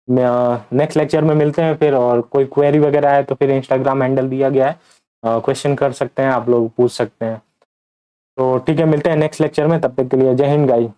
नेक्स्ट लेक्चर में मिलते हैं फिर। और कोई क्वेरी वगैरह है तो फिर इंस्टाग्राम हैंडल दिया गया है, क्वेश्चन कर सकते हैं, आप लोग पूछ सकते हैं। तो ठीक है, मिलते हैं नेक्स्ट लेक्चर में, तब तक के लिए जय हिंद गाइस।